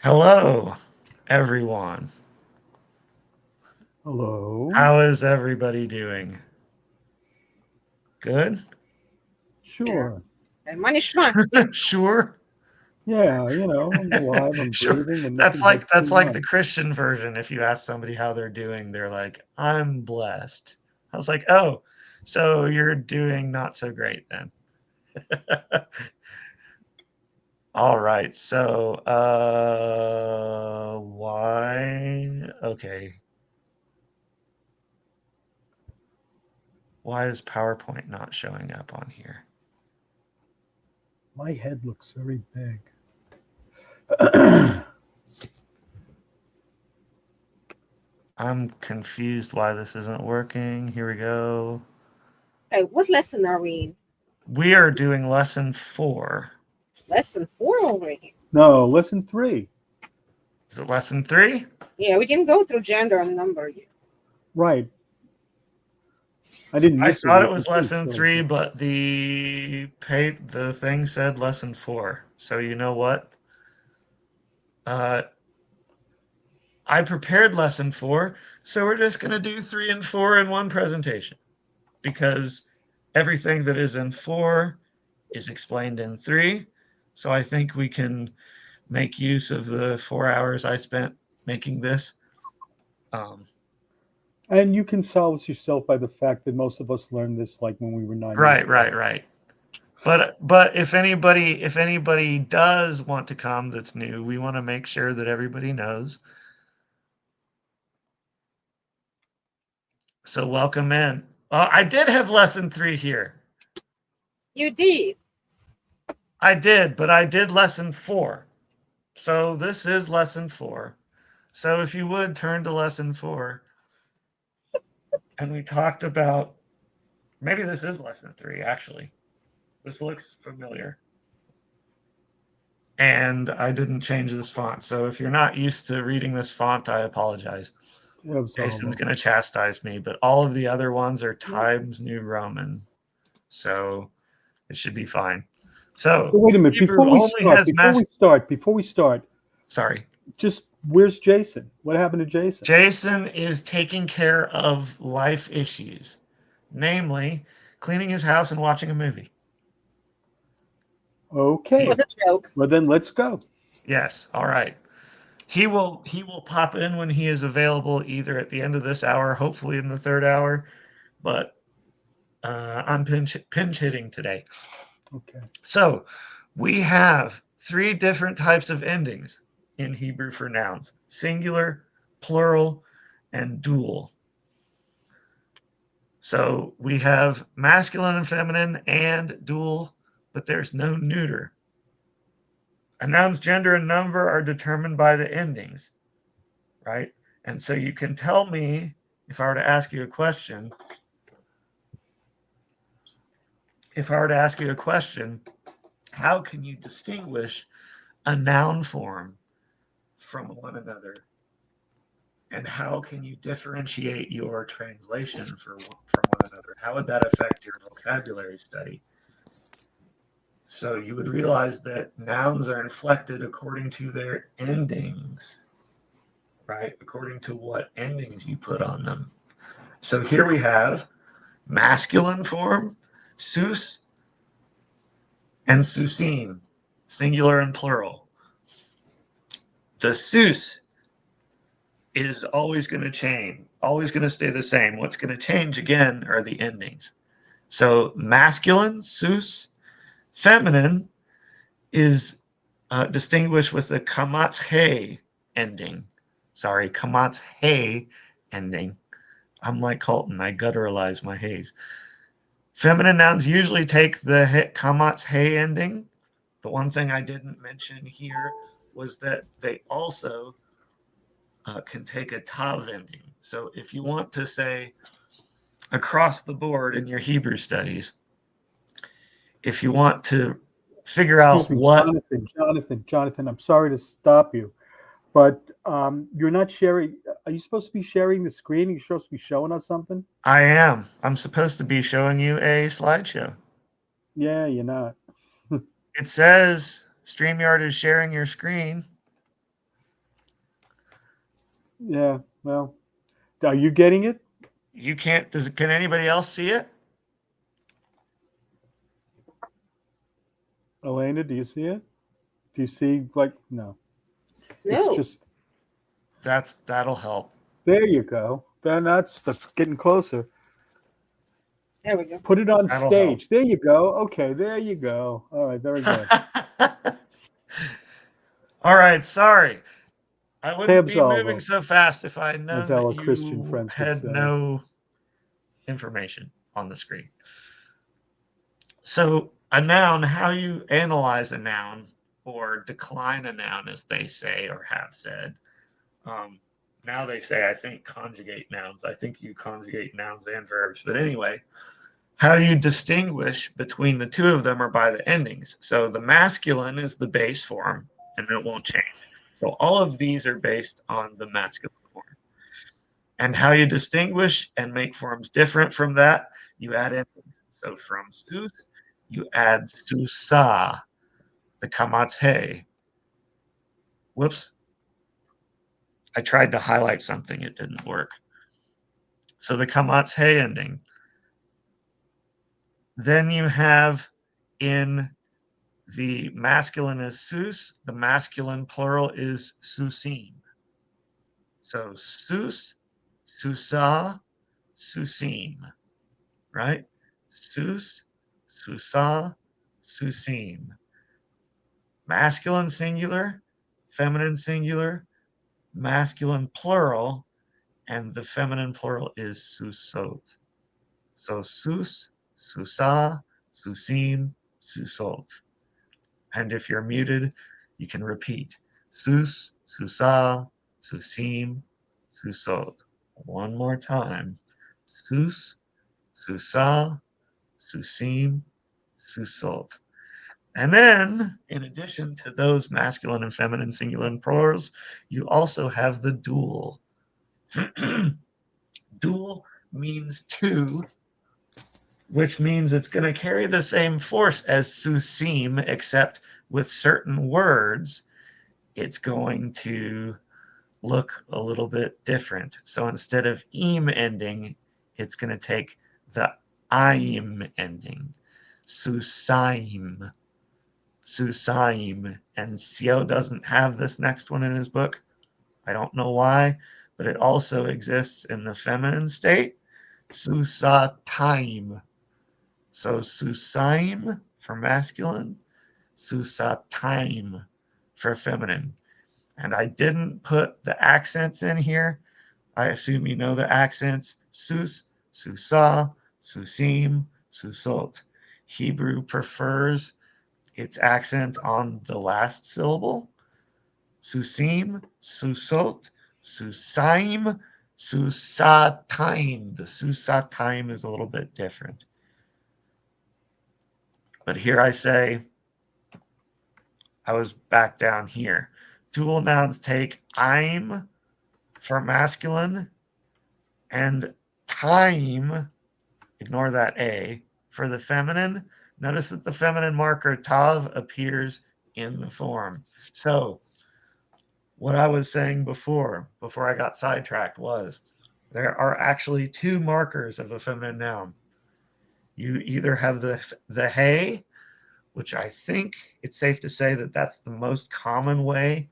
Hello, everyone. Hello. How is everybody doing? Good? Yeah. Sure. Manishma. Sure. Yeah, I'm alive, I'm Sure. breathing, and That's nothing like head's that's going like the on. Christian version. If you ask somebody how they're doing, they're like, "I'm blessed." I was like, "Oh, so you're doing not so great then." All right. So, why? Okay. Why is PowerPoint not showing up on here? My head looks very big. I'm confused why this isn't working. Here we go. What lesson are we in? We are doing lesson 4. Lesson 4 already. No, lesson three. Is it lesson 3? Yeah, we didn't go through gender and number yet. Right. I didn't I miss a thought it week. was I'm pretty lesson sure I 3, did. but the thing said lesson 4. So you know what? Uh, I prepared lesson 4, so we're just going to do 3 and 4 in one presentation because everything that is in 4 is explained in 3. So I think we can make use of the 4 hours I spent making this. Um, And you can solace yourself by the fact that most of us learned this like when we were 9 years right, right, old. right. But if anybody does want to come that's new, we want to make sure that everybody knows. So welcome in. I did have lesson 3 here. You did. I did, but I did lesson 4. So this is lesson 4. So if you would turn to lesson 4, and we talked about maybe this is lesson 3 actually. This looks familiar. And I didn't change this font. So if you're not used to reading this font, I apologize. Jason's Absolutely. going to chastise me, but all of the other ones are Times New Roman. So it should be fine. So So wait a minute. Hebrew only has Before we start, sorry. just where's Jason? What happened to Jason? Jason is taking care of life issues, namely cleaning his house and watching a movie. It Okay. was He's a joke. Well then let's go. yes, all right. He will pop in when he is available, either at the end of this hour, hopefully in the third hour. But I'm pinch hitting today. Okay. So we have 3 different types of endings in Hebrew for nouns: singular, plural, and dual. So we have masculine and feminine and dual, but there's no neuter. A noun's gender and number are determined by the endings, right? And so you can tell me, if I were to ask you a question, how can you distinguish a noun form from one another? And how can you differentiate your translation from one another? How would that affect your vocabulary study? So you would realize that nouns are inflected according to their endings, right? According to what endings you put on them. So here we have masculine form, sus and susim, singular and plural. The sus is always going to change, always going to stay the same. What's going to change again are the endings. So masculine, sus, feminine is distinguished with the kamatz he ending. Sorry, kamatz he ending. I'm like Colton, I gutturalize my haze. Feminine nouns usually take the kamatz he ending. The one thing I didn't mention here was that they also can take a tav ending. So if you want to say across the board in your Hebrew studies, if you want to figure Excuse out me, what Jonathan. I'm sorry to stop you, but you're not sharing. Are you supposed to be sharing the screen? You're supposed to be showing us something. I am, I'm supposed to be showing you a slideshow. Yeah, you're not. It says StreamYard is sharing your screen. Yeah. Well, are you getting it? You can't. Can anybody else see it? Elena, do you see it? Do you see like no? It's No. just That'll help. there you go. Then that's getting closer. There we go. Put it on That'll help. stage. There you go. Okay, there you go. All right, very good. All right. Sorry. I wouldn't Tabs be moving over, so fast if I had as known that our Christian you friends would had say. no information on the screen. So, a noun, how you analyze a noun or decline a noun, as they say or have said. Now they say, I think, conjugate nouns. I think you conjugate nouns and verbs. But anyway, how you distinguish between the two of them are by the endings. So, the masculine is the base form, and it won't change. So, all of these are based on the masculine form. And how you distinguish and make forms different from that, you add endings. So from sus, you add susa, the kamats he. Whoops. I tried to highlight something, it didn't work. So the kamats he ending. Then you have in the masculine is sus, the masculine plural is susim. So sus, susa, susim, right? Sus, susa, susim. Masculine singular, feminine singular, masculine plural, and the feminine plural is susot. So sus, susa, susim, susot. And if you're muted, you can repeat sus, susa, susim, susot. One more time. Sus, susa, susim, susot. And then, in addition to those masculine and feminine singular and plurals, you also have the dual. Dual means two, which means it's going to carry the same force as susim, except with certain words, it's going to look a little bit different. So instead of im ending, it's going to take the im ending. Susaim. Susaim. And Seow doesn't have this next one in his book. I don't know why, but it also exists in the feminine state. Susataim. So susaim for masculine, susataim for feminine. And I didn't put the accents in here. I assume you know the accents. Sus, susa, susim, susot. Hebrew prefers its accent on the last syllable. Susim, susot, susaim, susataim. The susataim is a little bit different. But here I say, I was back down here. Dual nouns take I'm for masculine and time, ignore that A, for the feminine. Notice that the feminine marker tav appears in the form. So what I was saying before I got sidetracked, was there are actually two markers of a feminine noun. You either have the hey, which I think it's safe to say that that's the most common way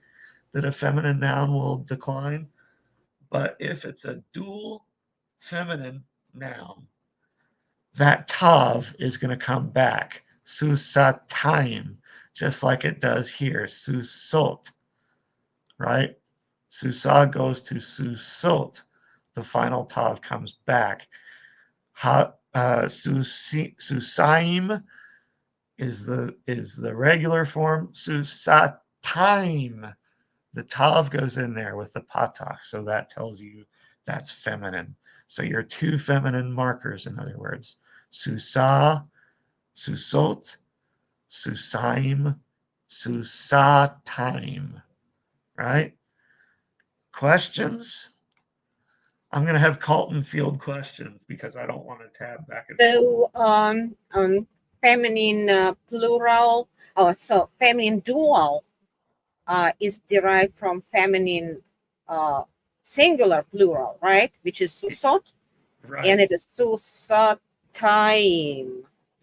that a feminine noun will decline. But if it's a dual feminine noun, that tav is going to come back, susataim, just like it does here, susot, right? Susa goes to susot. The final tav comes back. Susaim is the regular form. Susataim. The tav goes in there with the patach, so that tells you that's feminine. So your two feminine markers, in other words, susa, susot, susaim, susataim, right? Questions? I'm going to have Colton field questions because I don't want to tab back and forth. So feminine plural, so feminine dual is derived from feminine singular plural, right? Which is susot, Right. and it is susotime.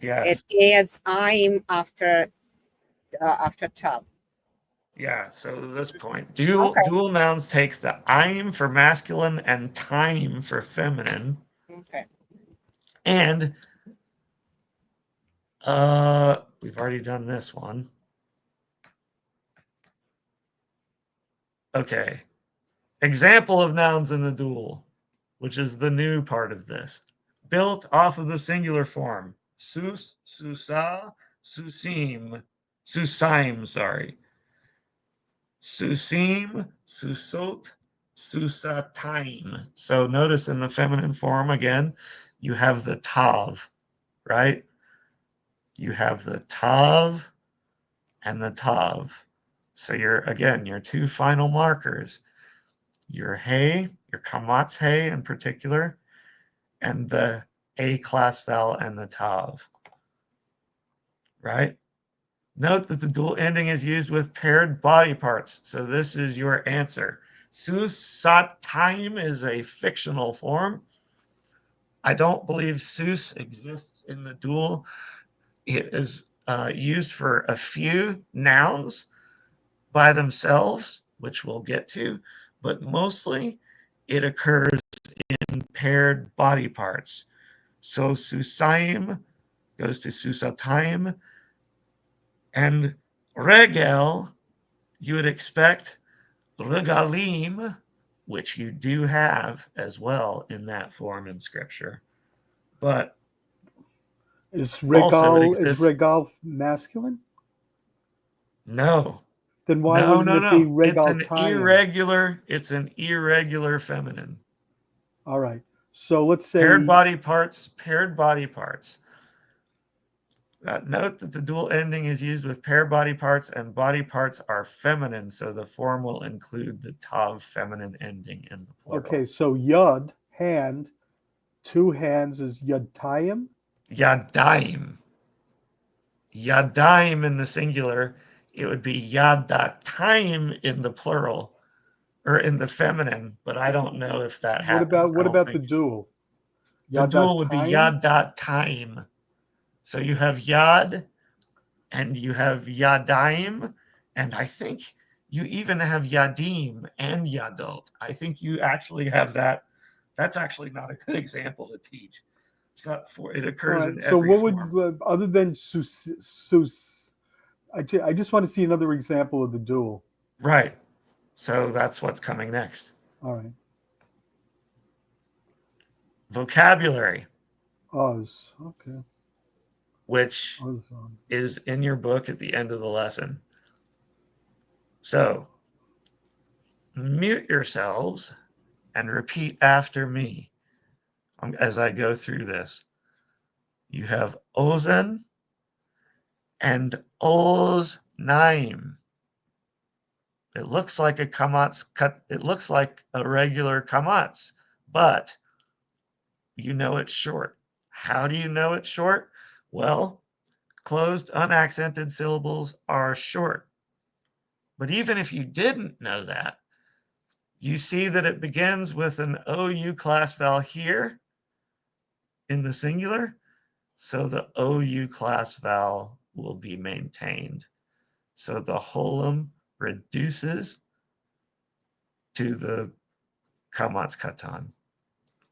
Yes. It adds im after tav. Yeah. So to this point, dual Okay. dual nouns take the I'm for masculine and time for feminine. Okay. And we've already done this one. Okay. Example of nouns in the dual, which is the new part of this. Built off of the singular form. Sus, susa, susim, susaim, sorry. Susim, susot, susataim. So notice in the feminine form again, you have the tav, right? You have the tav and the tav. So your two final markers, your hey, your kamatz hey in particular, and the A class vowel and the tav, right? Note that the dual ending is used with paired body parts. So this is your answer. Susataim is a fictional form. I don't believe sus exists in the dual. It is used for a few nouns by themselves, which we'll get to, but mostly it occurs in paired body parts. So susaim goes to susataim, and regel, you would expect regalim, which you do have as well in that form in scripture. But Is also it regal exists. masculine? No, Then why no, wouldn't no, it be no. It's an regaltayim? irregular feminine. All right. So let's Paired say body parts, paired body parts. Note that the dual ending is used with paired body parts, and body parts are feminine, so the form will include the tav feminine ending in the plural. okay, so yud, hand, two hands is yadtayim. Yadaim. Yadaim in the singular, it would be yadataim in the plural or in the feminine, but I don't know if that happens. What I don't about the think dual? the dual would be Yadatayim? yadataim. So you have yad and you have yadaim, and I think you even have yadim and yadot. I think you actually have that. That's actually not a good example to teach. It's got four. It All occurs in right. So every what form. would other than sus? I just want to see another example of the dual. Right. So that's what's coming next. All right. Vocabulary, Oz. Okay. which Ozone. is in your book at the end of the lesson. So mute yourselves and repeat after me as I go through this. You have ozen and oznaim. It looks like a kamatz cut. It looks like a regular kamatz, but you know it's short. How do you know it's short? Well, closed unaccented syllables are short. But even if you didn't know that, you see that it begins with an OU class vowel here in the singular. So the OU class vowel will be maintained. So the holum reduces to the kamatz katan.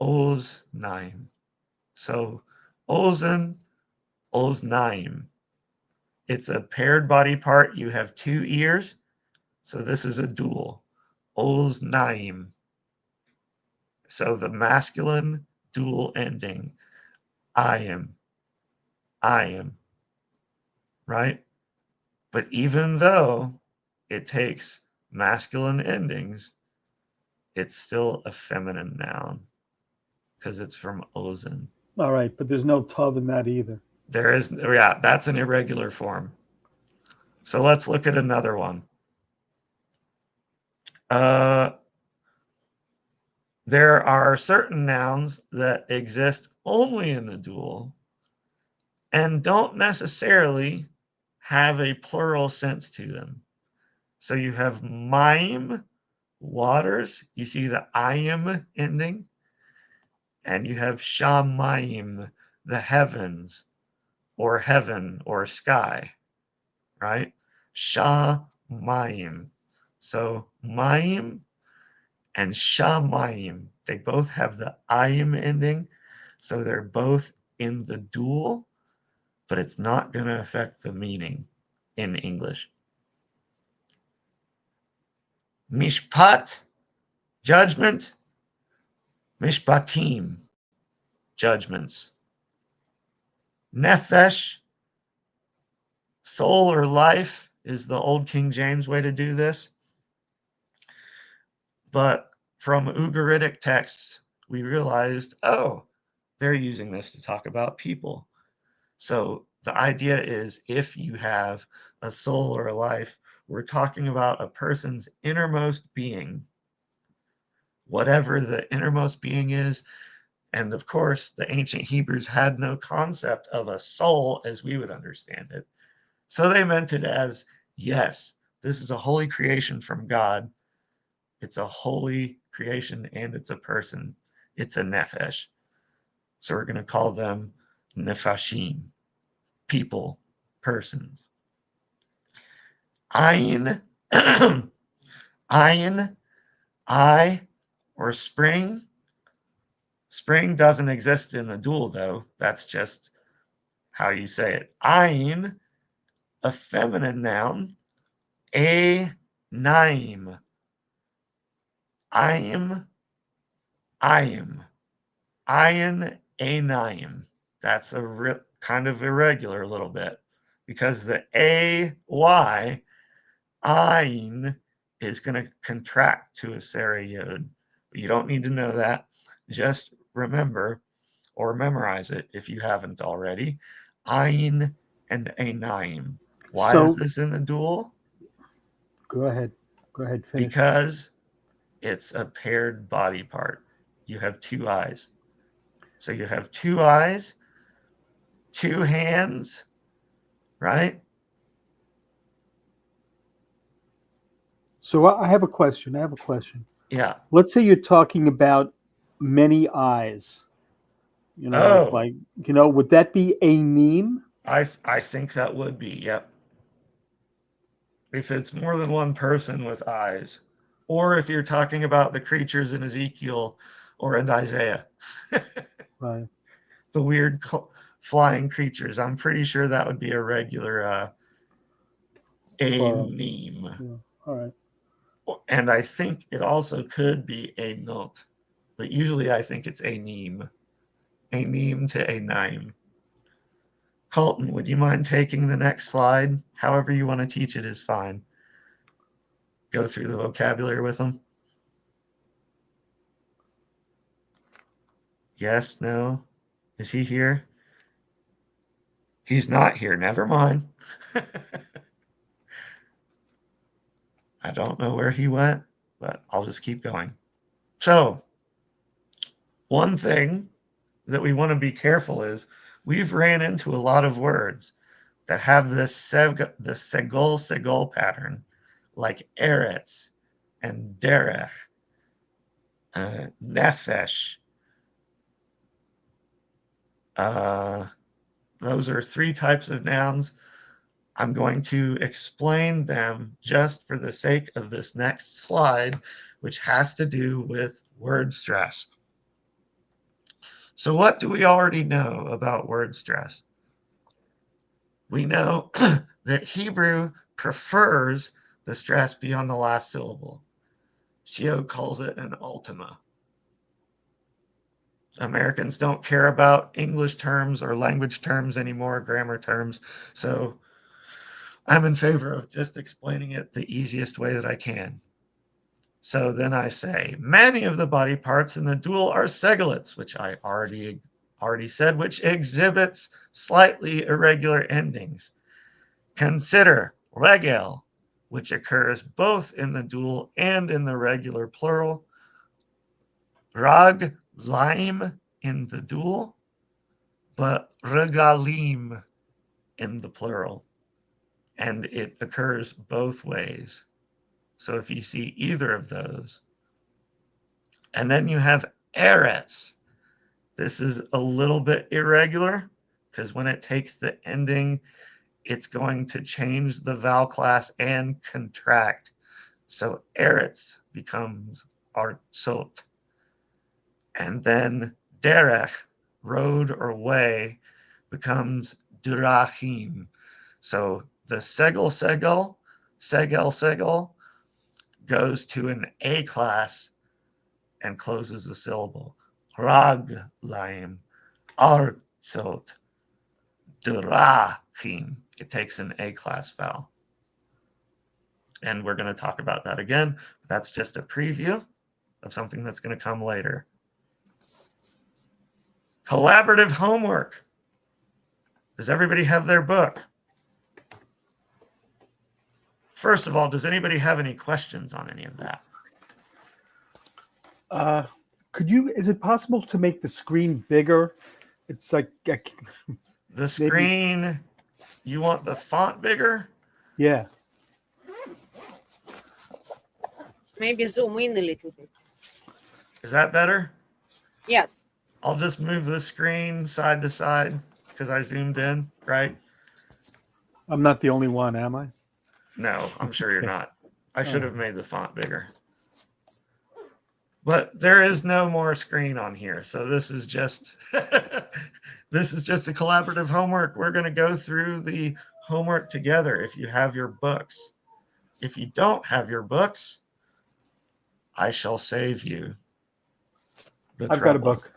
Oznaim. So ozen, oznaim. It's a paired body part. You have two ears. So this is a dual. Oznaim. So the masculine dual ending. I am. Right? But even though it takes masculine endings, it's still a feminine noun because it's from ozen. All right, but there's no tov in that either. There is, yeah, that's an irregular form. So let's look at another one. There are certain nouns that exist only in the dual and don't necessarily have a plural sense to them. So you have mime, waters, you see the ayim ending, and you have shamayim, the heavens, or heaven, or sky, right? Shamayim. So mayim and shamayim, they both have the ayim ending, so they're both in the dual, but it's not going to affect the meaning in English. Mishpat, judgment. Mishpatim, judgments. Nefesh, soul or life, is the old King James way to do this. But from Ugaritic texts, we realized, oh, they're using this to talk about people. So the idea is if you have a soul or a life, we're talking about a person's innermost being, whatever the innermost being is. And of course, the ancient Hebrews had no concept of a soul as we would understand it. So they meant it as, yes, this is a holy creation from God. It's a holy creation and it's a person. It's a nefesh. So we're going to call them nefashim, people, persons. Ayin, ayin, eye, or spring. Spring doesn't exist in the dual, though. That's just how you say it. Ayin, a feminine noun. A naim. Ayim, ayim. Ayin, a naim. That's a kind of irregular a little bit because the ay, ayin, is going to contract to a Sarah yod. You don't need to know that. Just remember or memorize it if you haven't already. Ayin and a naim. Why is So this in the dual? go ahead. Go ahead. Finish. Because it's a paired body part. You have two eyes. So you have two eyes, two hands, right? So I have a question. Yeah. Let's say you're talking about many eyes. Oh, Like, would that be a meme? I think that would be, yep. If it's more than one person with eyes, or if you're talking about the creatures in Ezekiel or in Isaiah, Right. the weird flying creatures, I'm pretty sure that would be a regular a Plural. meme. Yeah. All right. And I think it also could be a note, but usually I think it's a meme to a name. Colton, would you mind taking the next slide? However you want to teach it is fine. Go through the vocabulary with them. Yes, no. Is he here? He's not here. Never mind. I don't know where he went, but I'll just keep going. So, one thing that we want to be careful is we've ran into a lot of words that have this the segol pattern, like eretz and derech, nefesh. Those are three types of nouns. I'm going to explain them just for the sake of this next slide, which has to do with word stress. So what do we already know about word stress? We know that Hebrew prefers the stress beyond the last syllable. Seow calls it an ultima. Americans don't care about English terms or language terms anymore, grammar terms. So I'm in favor of just explaining it the easiest way that I can. So then I say, many of the body parts in the dual are segolets, which I already said, which exhibits slightly irregular endings. Consider regel, which occurs both in the dual and in the regular plural. Rag lime in the dual, but regalim in the plural. And it occurs both ways. So if you see either of those, and then you have eretz. This is a little bit irregular because when it takes the ending, it's going to change the vowel class and contract. So eretz becomes artsot. And then derech, road or way, becomes durachim. So the segel goes to an A class and closes the syllable. Raglaim, artsot, durachim. It takes an A class vowel. And we're going to talk about that again. But that's just a preview of something that's going to come later. Collaborative homework. Does everybody have their book? First of all, does anybody have any questions on any of that? Is it possible to make the screen bigger? It's like, The screen, you want the font bigger? yeah. Maybe zoom in a little bit. Is that better? Yes. I'll just move the screen side to side because I zoomed in, right? I'm not the only one, am I? No, I'm sure you're not. I should have made the font bigger. But there is no more screen on here. So this is just this is just a collaborative homework. We're going to go through the homework together if you have your books. If you don't have your books, I shall save you the trouble. I've got a book.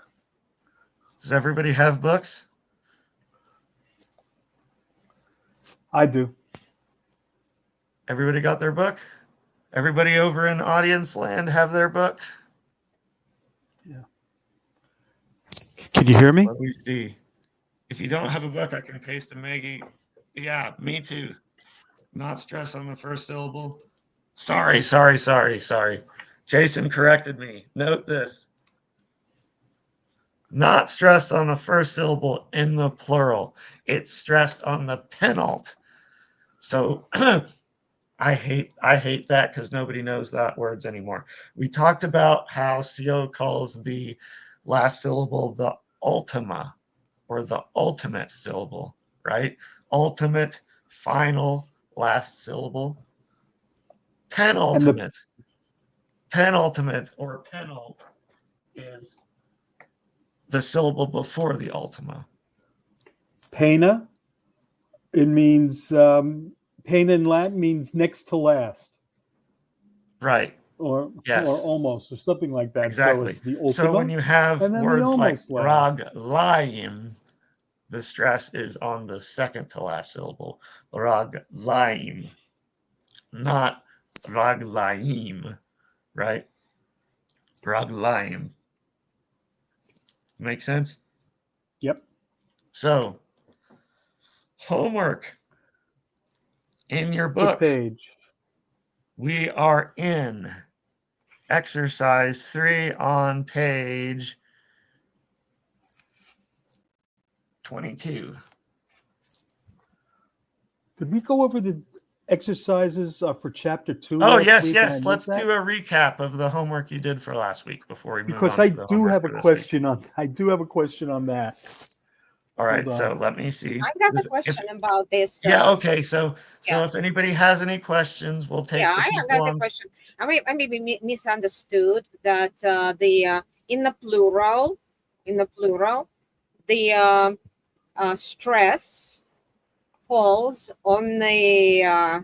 Does everybody have books? I do. Everybody got their book? Everybody over in audience land have their book? Yeah. Can you hear me? Let me see. If you don't have a book, I can paste a Maggie. Yeah, me too. Not stress on the first syllable. Sorry. Jason corrected me. Note this. Not stressed on the first syllable in the plural. It's stressed on the penult. So I hate that because nobody knows that words anymore. We talked about how Seow calls the last syllable the ultima or the ultimate syllable, right? Ultimate, final, last syllable. Penultimate or penult is the syllable before the ultima. Pena. It means pena in Latin means next to last. Right. Or Yes. or almost, or something like that. Exactly. So it's the ultima. So when you have and then the words like almost last. raglayim, the stress is on the second to last syllable. Raglayim, not raglayim, right? Raglayim. Make sense? Yep. So, homework in your What book. page? We are in exercise 3 on page 22. Did we go over the exercises for chapter 2? Oh, last yes, week and I yes. missed Let's that? do a recap of the homework you did for last week before we move Because on I to the do homework have for a this question on. I do have a question on that. All right, Hold so on. let me see. I got This- a question about this. yeah, okay. So yeah. if anybody has any questions, we'll take Yeah, the I people got on. a question. I maybe misunderstood that in the plural, the stress falls on the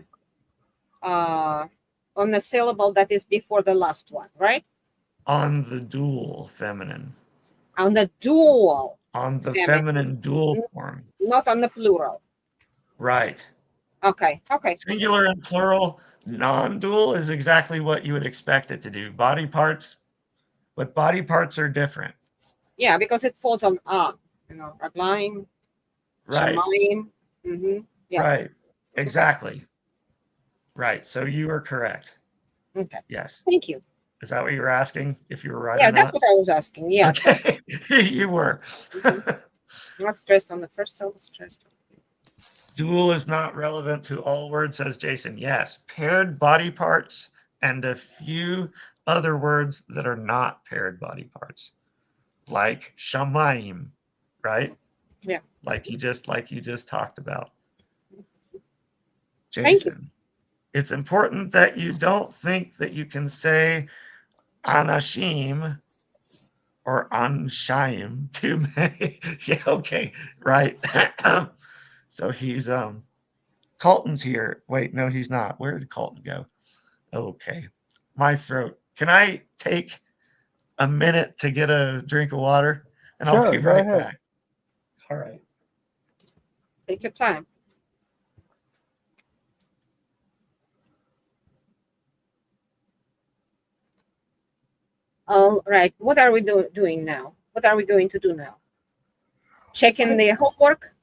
syllable that is before the last one, right? On the dual feminine. On the dual, On the feminine. feminine dual form. Not on the plural. Right. Okay. Singular and plural, non-dual is exactly what you would expect it to do. Body parts, but body parts are different. Yeah, because it falls on raglayim, Right. shamayim. Mm-hmm. Yeah. Right. Exactly. Right. So you are correct. Okay. Yes. Thank you. Is that what you were asking? If you were right Yeah, or that's not? what I was asking. Yeah. Okay. You were. Not stressed on the first syllable, stressed. Dual is not relevant to all words, says Jason. Yes. Paired body parts and a few other words that are not paired body parts, like shamayim, right? Yeah. Like you just talked about. Thank you. Jason, it's important that you don't think that you can say anashim or anshaim too many. Yeah, okay, right. So he's Colton's here. Wait, no, he's not. Where did Colton go? Okay. My throat. Can I take a minute to get a drink of water? And I'll Sure, be go right ahead. back. All right. Take your time. All right. What are we doing now? What are we going to do now? Checking the homework?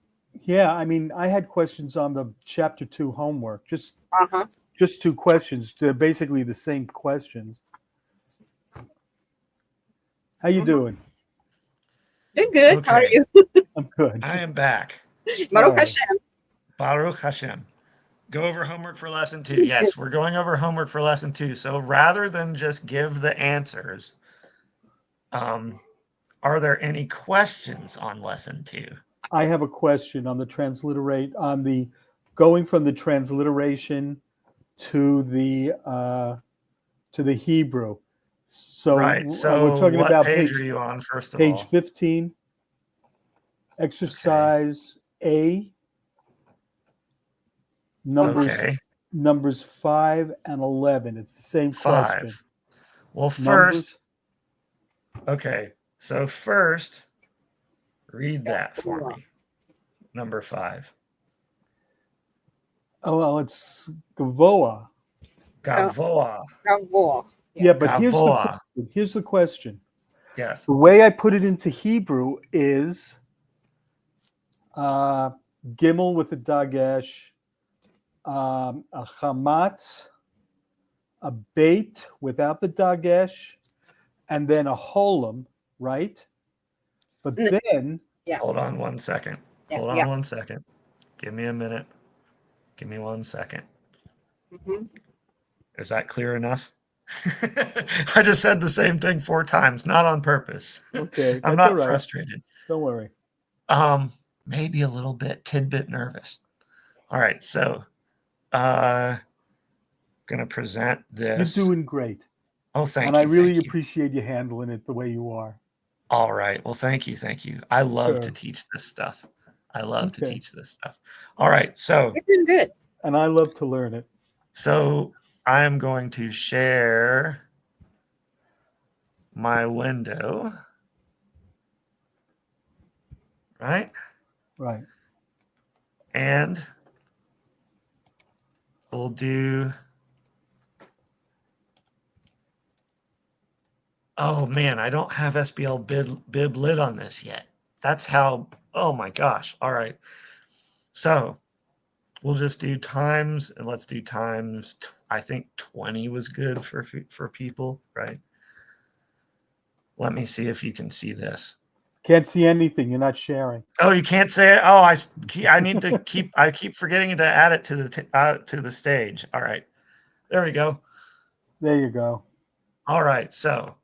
Yeah, I mean, I had questions on the chapter 2 homework. Just Uh-huh. just 2 questions. They're basically the same questions. How you Mhm. doing? Doing good. How are Okay. you? I'm good. I am back. Baruch right. Hashem. Baruch Hashem. Go over homework for lesson 2. Yes, we're going over homework for lesson 2. So rather than just give the answers, are there any questions on lesson 2? I have a question on the going from the transliteration to the Hebrew. So Right. we're So talking what about page are you on, first of page all? 15, exercise A, Okay. numbers 5 and 11. It's the same 5. question. Well, Numbers. first, okay. So first, read that for me. Number 5. Oh, well, it's Gavoa. Gavoa. Gavoa. Yeah, but Gavoa. here's the question. Yes. The way I put it into Hebrew is gimel with a dagesh, a chamatz, a bait without the dagesh, and then a holam, right? But then, Yeah. Hold on 1 second. Yeah, Hold on yeah. 1 second. Give me a minute. Give me 1 second. Mm-hmm. Is that clear enough? I just said the same thing 4 times, not on purpose. okay, I'm that's all not right. frustrated. Don't worry. Maybe a little bit, tidbit nervous. All right, so gonna present this. You're doing great. Oh, thank and you. I really Thank you. appreciate you handling it the way you are. All right. Well, thank you. Thank you. I love to Sure. teach this stuff. I love to Okay. teach this stuff. All right. So, You're doing good. And I love to learn it. so I am going to share my window. Right. Right. And we'll do. Oh man, I don't have SBL bib lid on this yet. That's how. Oh my gosh. All right. So we'll just do times, and let's do times. I think 20 was good for people, right? Let me see if you can see this. Can't see anything. You're not sharing. Oh, you can't say it. Oh, I need to keep. I keep forgetting to add it to the stage. All right, there we go. There you go. All right. So,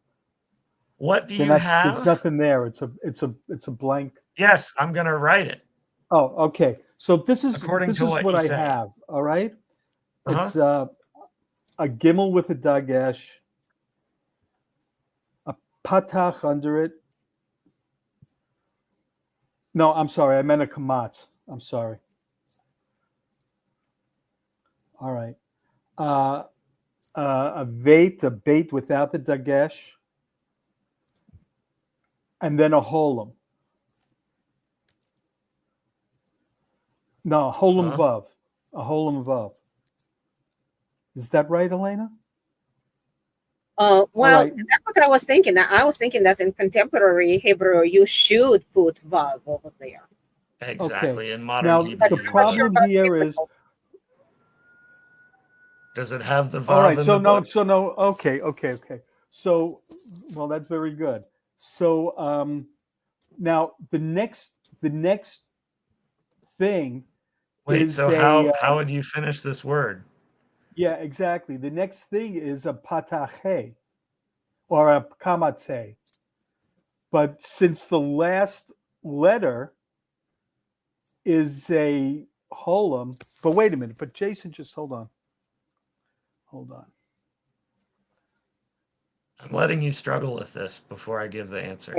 what do Then you there's have? nothing there. It's a blank. Yes, I'm gonna write it Oh, okay. So this is according to what what you I say. have. All right. Uh-huh. It's a gimel with a dagesh, a patach under it. No, I'm sorry. I meant a kamatz. I'm sorry. All right. A bait without the dagesh, and then a holam. No, a holam Uh-huh. vav. A holam vav. Is that right, Elena? Well, right. that's what I was thinking. I was thinking that in contemporary Hebrew, you should put vav over there. Exactly. In modern Now, Hebrew, the you problem would. here is, Does it have the all vav right. in So the book? no. Okay. So, well, that's very good. So, now the next thing Wait. is So how would you finish this word? Yeah, exactly. The next thing is a patache or a kamatse. But since the last letter is a holum, but wait a minute. But Jason, just hold on. Hold on. I'm letting you struggle with this before I give the answer.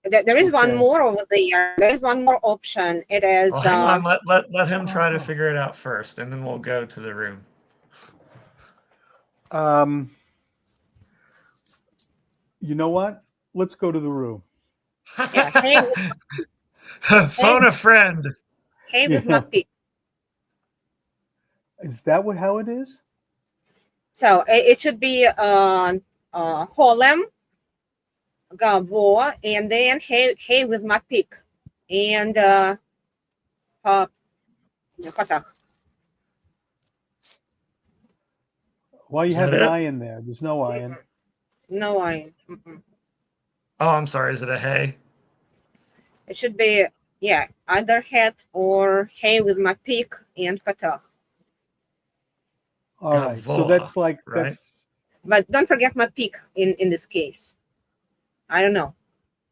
There is one Okay. more over there. There is one more option. It is Well, hang on. Let him try to figure it out first, and then we'll go to the room. You know what? Let's go to the room. yeah, hey with, Phone a friend. hey with my Yeah. pick. Is that how it is? So it should be holem, gavo, and then hey with my pick, and patach. Why you Is have that an it? I in there? There's no I in. No, Oh, I'm sorry. Is it a hey? it should be either het or hey with my pick and patach. All right. So Gavoa, that's like right? that's But don't forget my pick in this case. I don't know.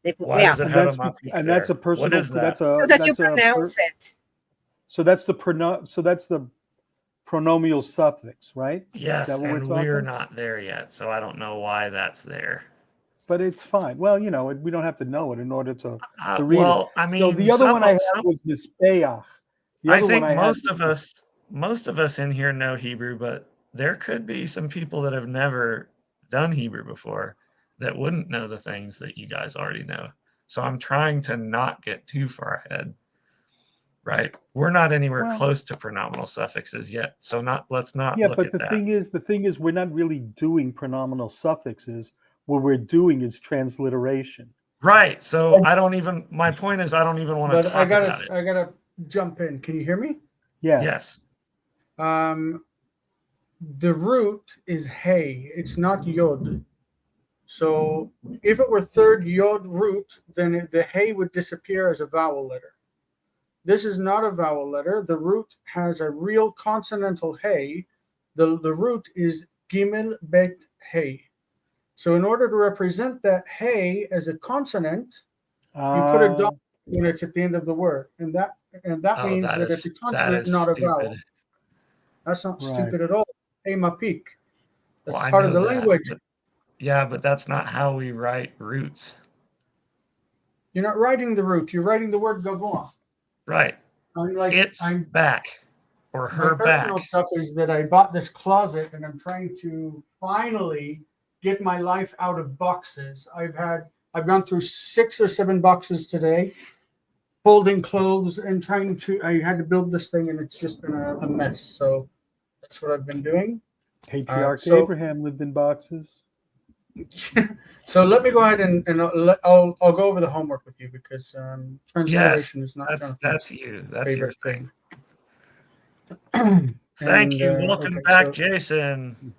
They put Why does it and have a that's mapik and there? that's a What personal. is that? so that you pronounce it. So that's the pronominal suffix, right? Is that Yes, what we're and we're talking? not there yet, so I don't know why that's there. But it's fine. Well, we don't have to know it in order to read it. Well, I So mean, the other one I had some. was mispeach. The I other one think I had most of us in here know Hebrew, but there could be some people that have never done Hebrew before that wouldn't know the things that you guys already know. So I'm trying to not get too far ahead, right? We're not anywhere well, close to pronominal suffixes yet, so let's not yeah, look but at the that. thing is, we're not really doing pronominal suffixes. What we're doing is transliteration. Right. So I don't even. My point is, I don't even want to But talk about it. I gotta jump in. Can you hear me? Yeah. Yes. The root is hey. It's not yod. So if it were third yod root, then the hey would disappear as a vowel letter. This is not a vowel letter. The root has a real consonantal hey. The root is gimel bet hey. So in order to represent that hey as a consonant, you put a dot when it's at the end of the word, and that Oh, means that it's a that consonant, is not a stupid. vowel. That's not Right. stupid at all. Hey, my peak. Well, That's I part of know the that, language. but yeah, but that's not how we write roots. You're not writing the root. You're writing the word gavoa. Right. It's I'm back or my her personal back. stuff is that I bought this closet and I'm trying to finally get my life out of boxes. I've gone through 6 or 7 boxes today, folding clothes and I had to build this thing and it's just been a mess. So that's what I've been doing. Patriarch So Abraham lived in boxes. So let me go ahead and I'll go over the homework with you because Yes, transliteration is not that's Jonathan's you. That's your favorite thing. thing. Thank And you. Welcome okay, back, so Jason.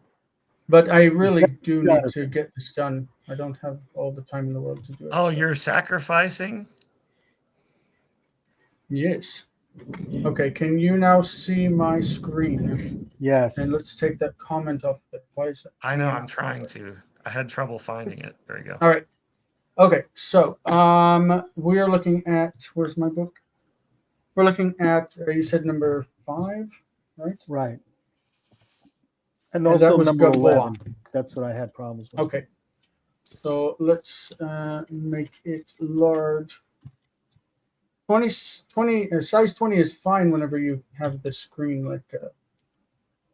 but I really do need to Jonathan. get this done. I don't have all the time in the world to do it. Oh, So. you're sacrificing? Yes. Okay, can you now see my screen? Yes. And let's take that comment off. Why is it? I know, I'm trying to. I had trouble finding it. There you go. All right. Okay, so we are looking at where's my book? We're looking at you said number 5, right? Right. And And also that was number Gaboa. 11. That's what I had problems with. Okay, so let's make it large. 20 size 20 is fine whenever you have the screen like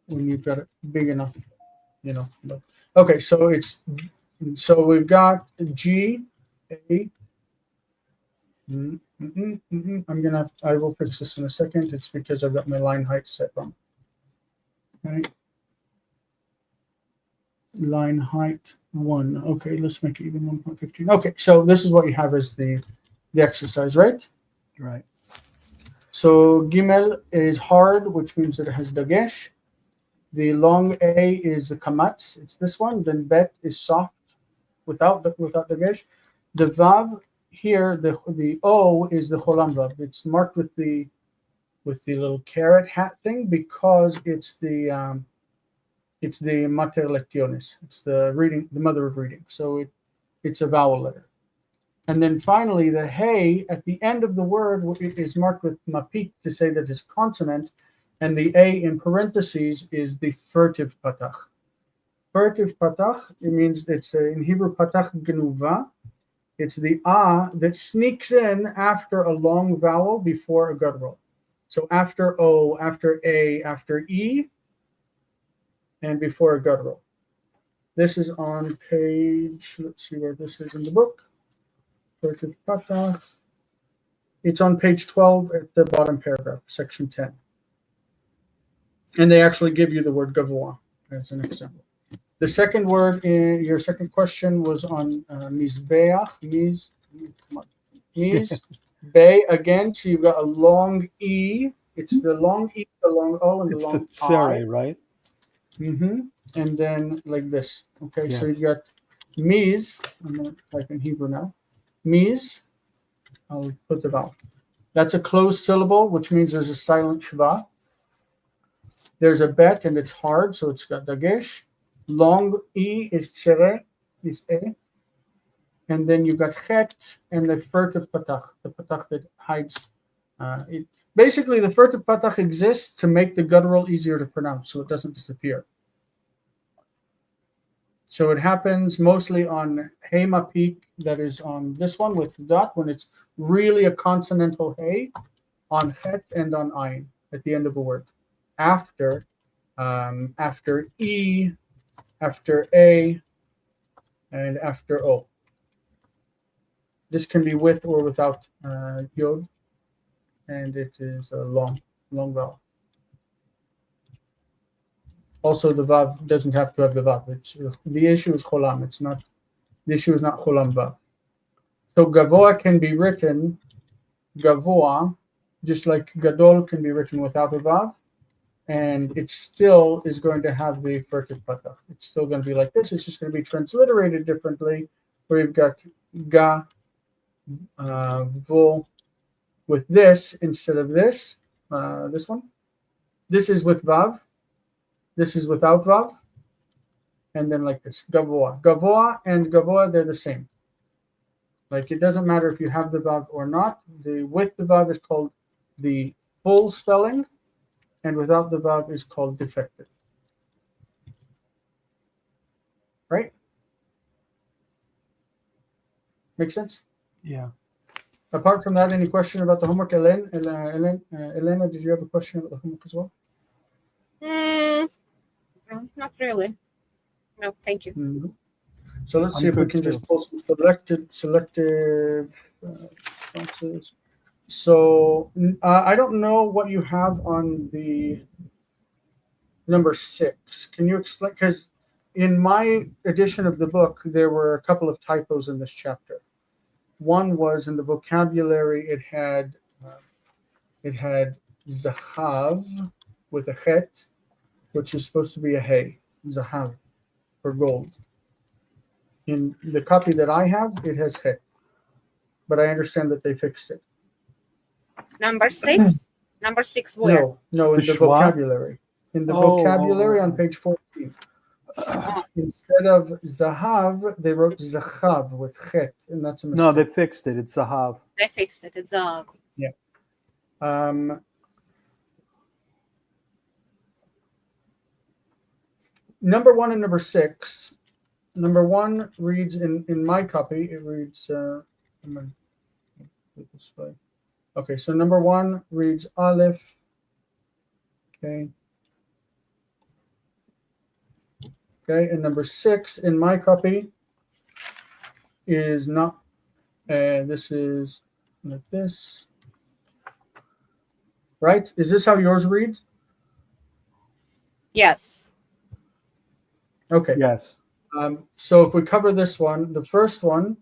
when you've got it big enough, But, okay, so we've got G, A. I will fix this in a second. It's because I've got my line height set wrong. Right. Line height 1. Okay, let's make it even 1.15. Okay, so this is what you have as the exercise, right? Right. So Gimel is hard, which means that it has dagesh. The long A is the kamatz. It's this one. Then Bet is soft, without dagesh. The Vav here, the O is the cholam Vav. It's marked with the with the little carrot hat thing because it's the mater lectionis. It's the reading, the mother of reading. So it's a vowel letter. And then finally, the hey at the end of the word is marked with mapik to say that it's consonant, and the a in parentheses is the furtive patach. Furtive patach, it means it's in Hebrew patach genuva. It's the a that sneaks in after a long vowel before a guttural. So after o, after a, after e, and before a guttural. This is on page, let's see where this is in the book. It's on page 12 at the bottom paragraph, section 10. And they actually give you the word gavoa as an example. The second word in your second question was on mizbeach, bay again. So you've got a long e. It's the long e, the long o, and the It's long the tsere, I. right? And then like this. Okay, Yes. so you've got miz. I'm going to type in Hebrew now. Miz. I'll put the vowel. That's a closed syllable, which means there's a silent shva. There's a bet, and it's hard, so it's got dagesh. Long e is tsere, is a. And then you got chet and the furtive patach, the patach that hides. It. Basically, the furtive patach exists to make the guttural easier to pronounce, so it doesn't disappear. So it happens mostly on hey mapik, that is on this one with dot, when it's really a consonantal hey, on chet and on ayin at the end of a word. After e, after a, and after o. This can be with or without yod, and it is a long vowel. Also, the vav doesn't have to have the vav. It's the issue is cholam. It's not the issue is not cholam vav. So gavoa can be written gavoa, just like gadol can be written without a vav, and it still is going to have the furtive patach. It's still going to be like this. It's just going to be transliterated differently, where you've got ga, vo, with this instead of this. This one. This is with vav. This is without vav, and then like this, gavoa. Gavoa and gavoa, they're the same. Like it doesn't matter if you have the vav or not. The with the vav is called the full spelling, and without the vav is called defective. Right? Make sense? Yeah. Apart from that, any question about the homework, Elena, did you have a question about the homework as well? No, not really. No, thank you. Mm-hmm. So let's I'm see if we good can too. just pull some selective responses. So I don't know what you have on the number 6. Can you explain? Because in my edition of the book, there were a couple of typos in this chapter. One was in the vocabulary, it had zahav with a chet, which is supposed to be a hey, zahav, for gold. In the copy that I have, it has chet, but I understand that they fixed it. Number 6? Number 6 where? No, in The the schwa? vocabulary. In the vocabulary on page 14. Instead of zahav, they wrote zachav with chet, and that's a mistake. No, they fixed it. It's zahav. They fixed it. It's number 1 and number 6. Number 1 reads in my copy. It reads. I'm gonna put this way. Okay, so number 1 reads aleph. Okay. Okay, and number 6 in my copy is not. This is like this. Right? Is this how yours reads? yes. Okay. Yes. So if we cover this one, the first one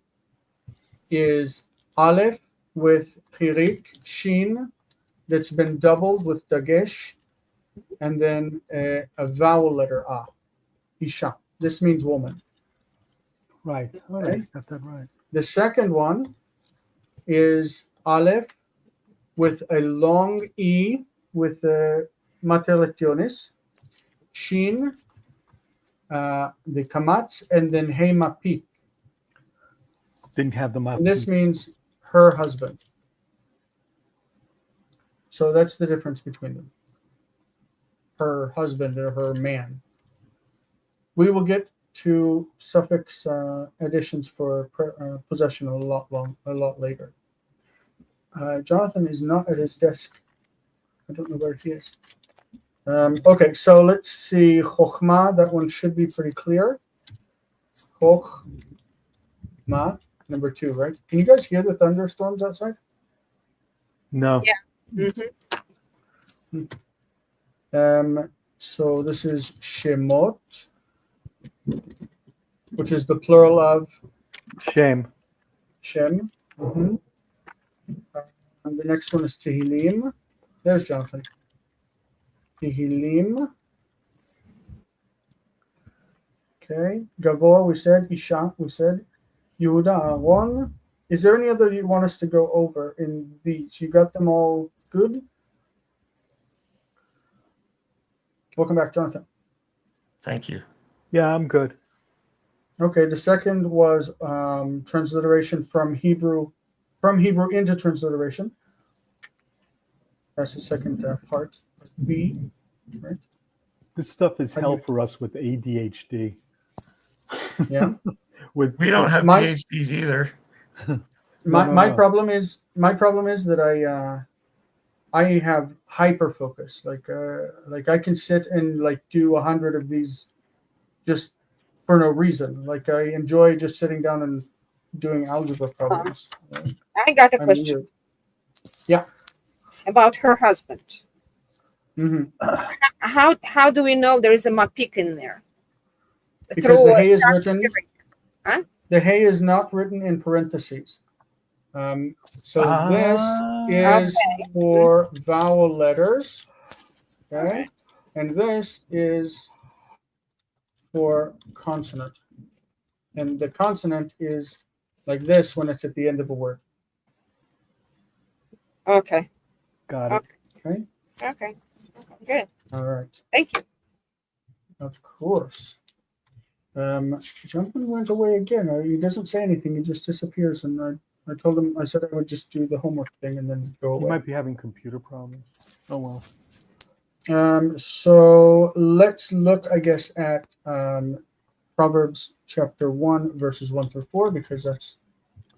is aleph with chirik, shin, that's been doubled with dagesh, and then a vowel letter a, isha. This means woman. Right. All Okay. right. Got that right. The second one is aleph with a long e with the matelationes, shin, the kamatz, and then hey mapi. Didn't have the map. And this means her husband. So that's the difference between them. Her husband or her man. We will get to suffix additions for possession a lot later. Jonathan is not at his desk. I don't know where he is. Okay, so let's see. Chokhmah, that one should be pretty clear. Chokhmah, number 2, right? Can you guys hear the thunderstorms outside? No. Yeah. So this is Shemot, which is the plural of Shame. Shem. And the next one is Tehillim. There's Jonathan. Tehillim. Okay. Gavor, we said. Isha, we said. Yehuda, Aaron. Is there any other you want us to go over in these? You got them all good? Welcome back, Jonathan. Thank you. Yeah, I'm good. Okay, the second was transliteration from Hebrew into transliteration. That's the second part. B, right? This stuff is How do hell you- for us with ADHD. Yeah. With We don't have My- PhDs either. My No. problem is that I have hyper focus. Like I can sit and like do 100 of these just for no reason. Like I enjoy just sitting down and doing algebra problems. I got a I'm question weird. about her husband. hmm How do we know there is a mapik in there? Because the Through hay is written. Huh? The hay is not written in parentheses. So this is for vowel letters. Okay. And this is for consonant. And the consonant is like this when it's at the end of a word. Okay. Got it. Okay. Okay. Good. All right. Thank you. Of course. Jonathan went away again. He doesn't say anything. He just disappears. And I told him, I said I would just do the homework thing and then go You away. might be having computer problems. Oh well. So let's look, I guess, at Proverbs chapter 1, verses 1 through 4, because that's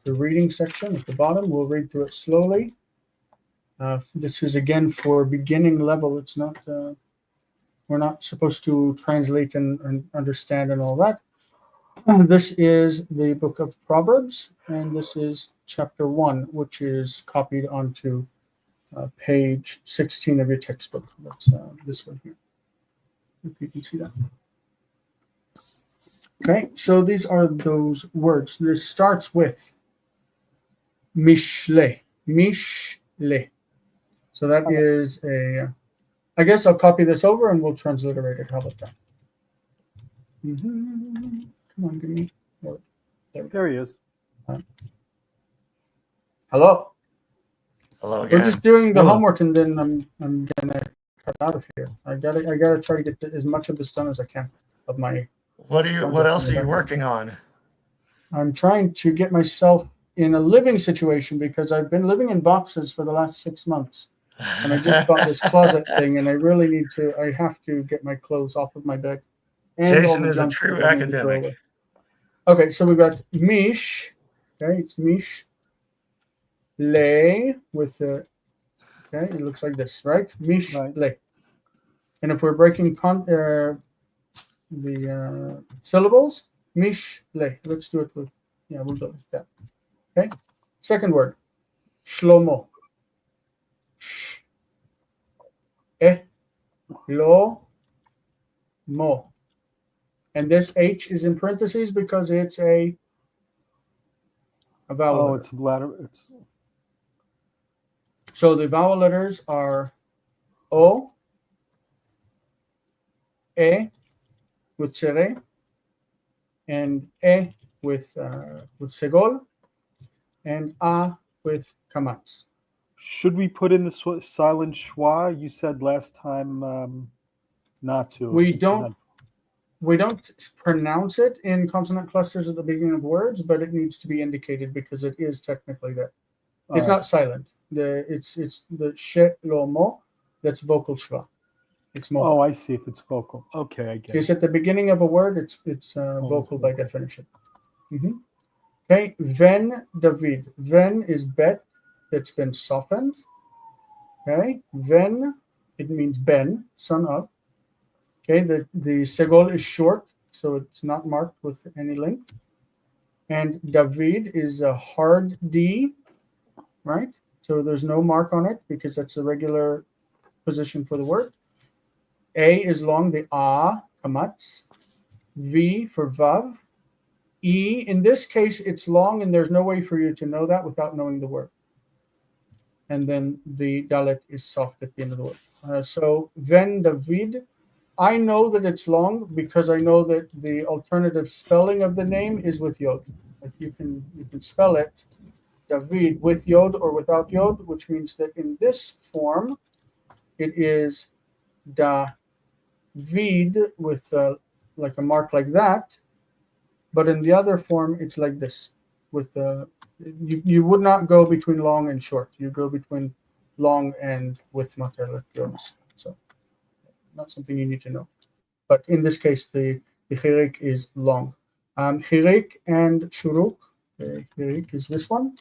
the reading section at the bottom. We'll read through it slowly. This is again for beginning level. It's not, we're not supposed to translate and understand and all that. This is the book of Proverbs, and this is chapter 1, which is copied onto page 16 of your textbook. That's this one here, if you can see that. Okay, so these are those words. This starts with mishle. Mishle. So that is a, I guess I'll copy this over and we'll transliterate it. How about that? Come on, give me. There he is. Hello. Hello again. We're just doing the Hello. homework and then I'm gonna cut out of here. I gotta try to get as much of this done as I can of my. What else are you working on? I'm trying to get myself in a living situation because I've been living in boxes for the last 6 months. And I just bought this closet thing, and I have to get my clothes off of my bed. And all Jason the is a junk true that I need to throw academic. away. Okay, so we've got mish. Okay, it's mish. Le with the. Okay, it looks like this, right? Mish Right. le. And if we're breaking the syllables, mish le. Let's do it with. Yeah, we'll go like that. Okay. Second word, shlomo. Sh. Lo. Mo. And this H is in parentheses because it's a vowel Oh, letter. it's ladder. It's So the vowel letters are O, E with Sere, and E with Segol, and A with Kamatz. Should we put in the silent schwa? You said last time not to. We don't pronounce it in consonant clusters at the beginning of words, but it needs to be indicated because it is technically there. It's not silent. It's the shelomo that's vocal schwa. It's mobile. Oh, I see. If it's vocal, okay, I get It's it. at the beginning of a word. It's vocal by definition. Okay, Ven David. Ven is bet that's been softened. Okay, Ven, it means Ben, son of. Okay, the segol is short, so it's not marked with any length. And David is a hard D, right? So there's no mark on it because that's the regular position for the word. A is long, the A, kamatz. V for vav. E, in this case, it's long, and there's no way for you to know that without knowing the word. And then the dalet is soft at the end of the word. So Ven David, I know that it's long because I know that the alternative spelling of the name is with yod. Like you can spell it David with yod or without yod, which means that in this form it is David with like a mark like that, but in the other form it's like this. With you would not go between long and short. You go between long and with mater yods. So not something you need to know. But in this case, the chirik is long. Chirik and shuruk. Chirik is this one,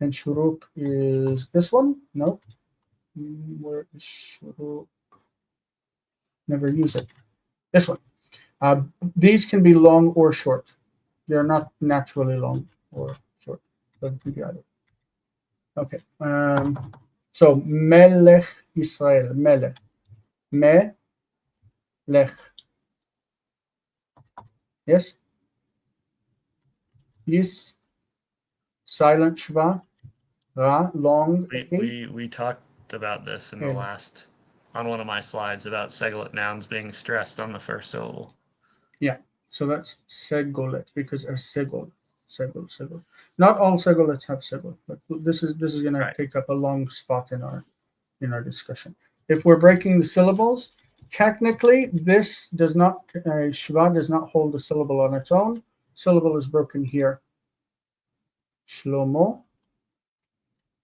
and shuruk is this one. No, where is shuruk? Never use it. This one. These can be long or short. They're not naturally long or short. Doesn't be either. Okay. So Melech Israel. Melech. Melech. Yes? Yes. Silent shva. Ra, long. We talked about this in the last, on one of my slides, about seglet nouns being stressed on the first syllable. Yeah, so that's segolet because a segol. Not all segolets have segol, but this is going to take up a long spot in our discussion. If we're breaking the syllables, technically this does not shva does not hold a syllable on its own. Syllable is broken here. Shlomo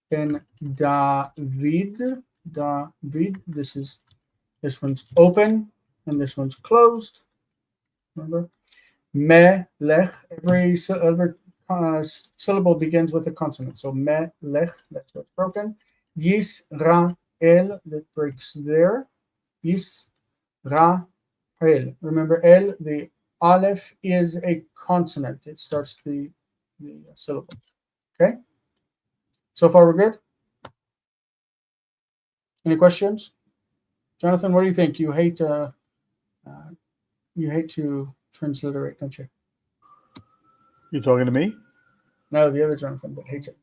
ben David. This one's open and this one's closed. Remember, melech. Every syllable begins with a consonant. So melech, that's what's broken. Yisrael, that breaks there. Yisrael. Remember, el, the aleph is a consonant. It starts the syllable. Okay. So far, we're good. Any questions, Jonathan? What do you think? You hate to transliterate, don't you? You're talking to me? No, the other Jonathan that hates it.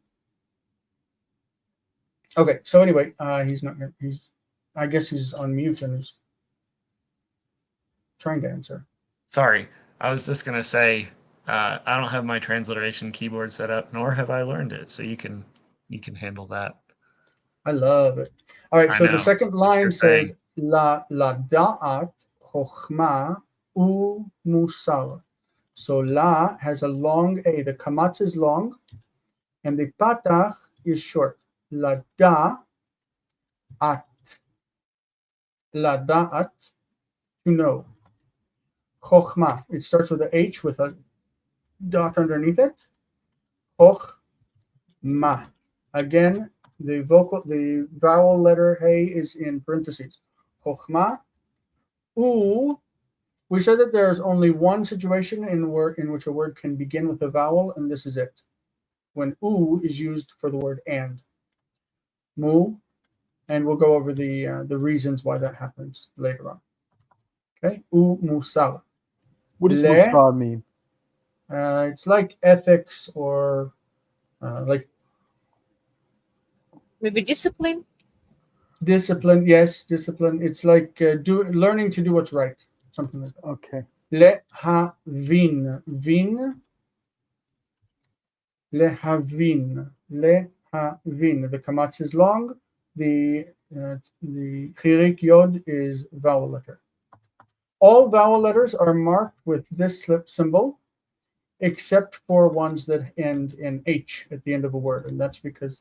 Okay, so anyway, he's not. I guess he's on mute and he's trying to answer. Sorry, I was just gonna say I don't have my transliteration keyboard set up, nor have I learned it. So you can handle that. I love it. All right, so the second line says la da'at chokhma u musar. So la has a long a. The kamatz is long, and the patach is short. La da'at. La da'at, to know. Chokhma, it starts with a H with a dot underneath it. Chokhma. Again, the vowel letter hey is in parentheses. Chokhma. U. We said that there's only one situation in which a word can begin with a vowel, and this is it. When u is used for the word and. Mu, and we'll go over the reasons why that happens later on. Okay, u musar. What does musar mean? It's like ethics or like maybe discipline. Discipline, yes, discipline. It's like learning to do what's right, something like that. Okay. Lehavin, lehavin, Lehavin. The kamatz is long. The chirik yod is vowel letter. All vowel letters are marked with this slip symbol, except for ones that end in H at the end of a word. And that's because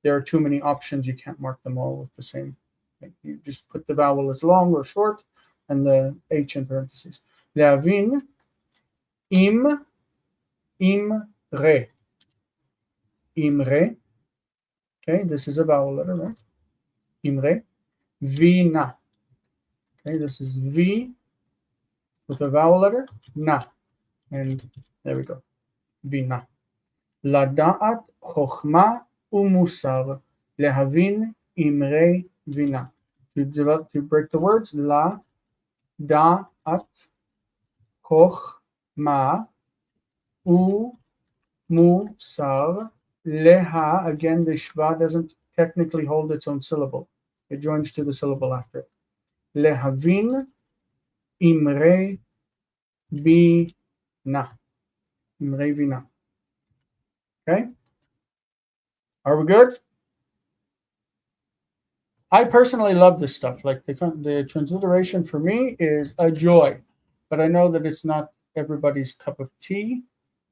there are too many options. You can't mark them all with the same thing. You just put the vowel as long or short and the H in parentheses. Lehavin, im, imre. Imre. Okay, this is a vowel letter, right? Imre. Vina. Okay, this is V with a vowel letter. Na. And there we go. Vina. Lada'at chokhma umusar. Lehavin imre vina. To break the words, la, da'at, chokhma, umusar. Leha, again, the shva doesn't technically hold its own syllable. It joins to the syllable after it. Lehavin imre bina. Imre vina. Okay? Are we good? I personally love this stuff. Like the transliteration for me is a joy, but I know that it's not everybody's cup of tea.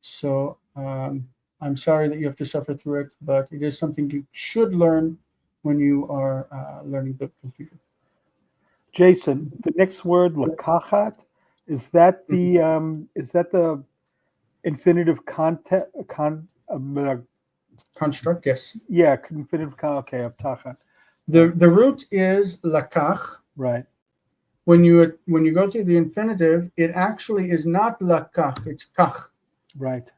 So I'm sorry that you have to suffer through it, but it is something you should learn when you are learning biblical Hebrew. Jason, the next word, lakachat, is that the infinitive construct? Yes. Yeah, infinitive. Okay, abtachat. The root is lakach. Right. When you go to the infinitive, it actually is not lakach, it's kach. Right.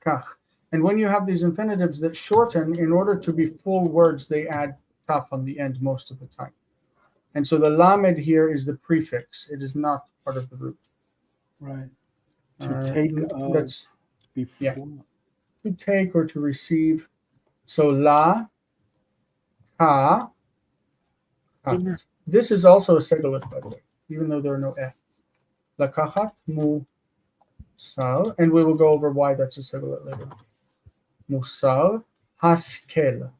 Kach. And when you have these infinitives that shorten, in order to be full words, they add taf on the end most of the time. And so the lamed here is the prefix. It is not part of the root. Right. To take that's before. Yeah. To take or to receive. So la, ka, Vina. this is also a segalit, by the way, even though there are no f. Lakachat musar, and we will go over why that's a segalit later. Musar haskel.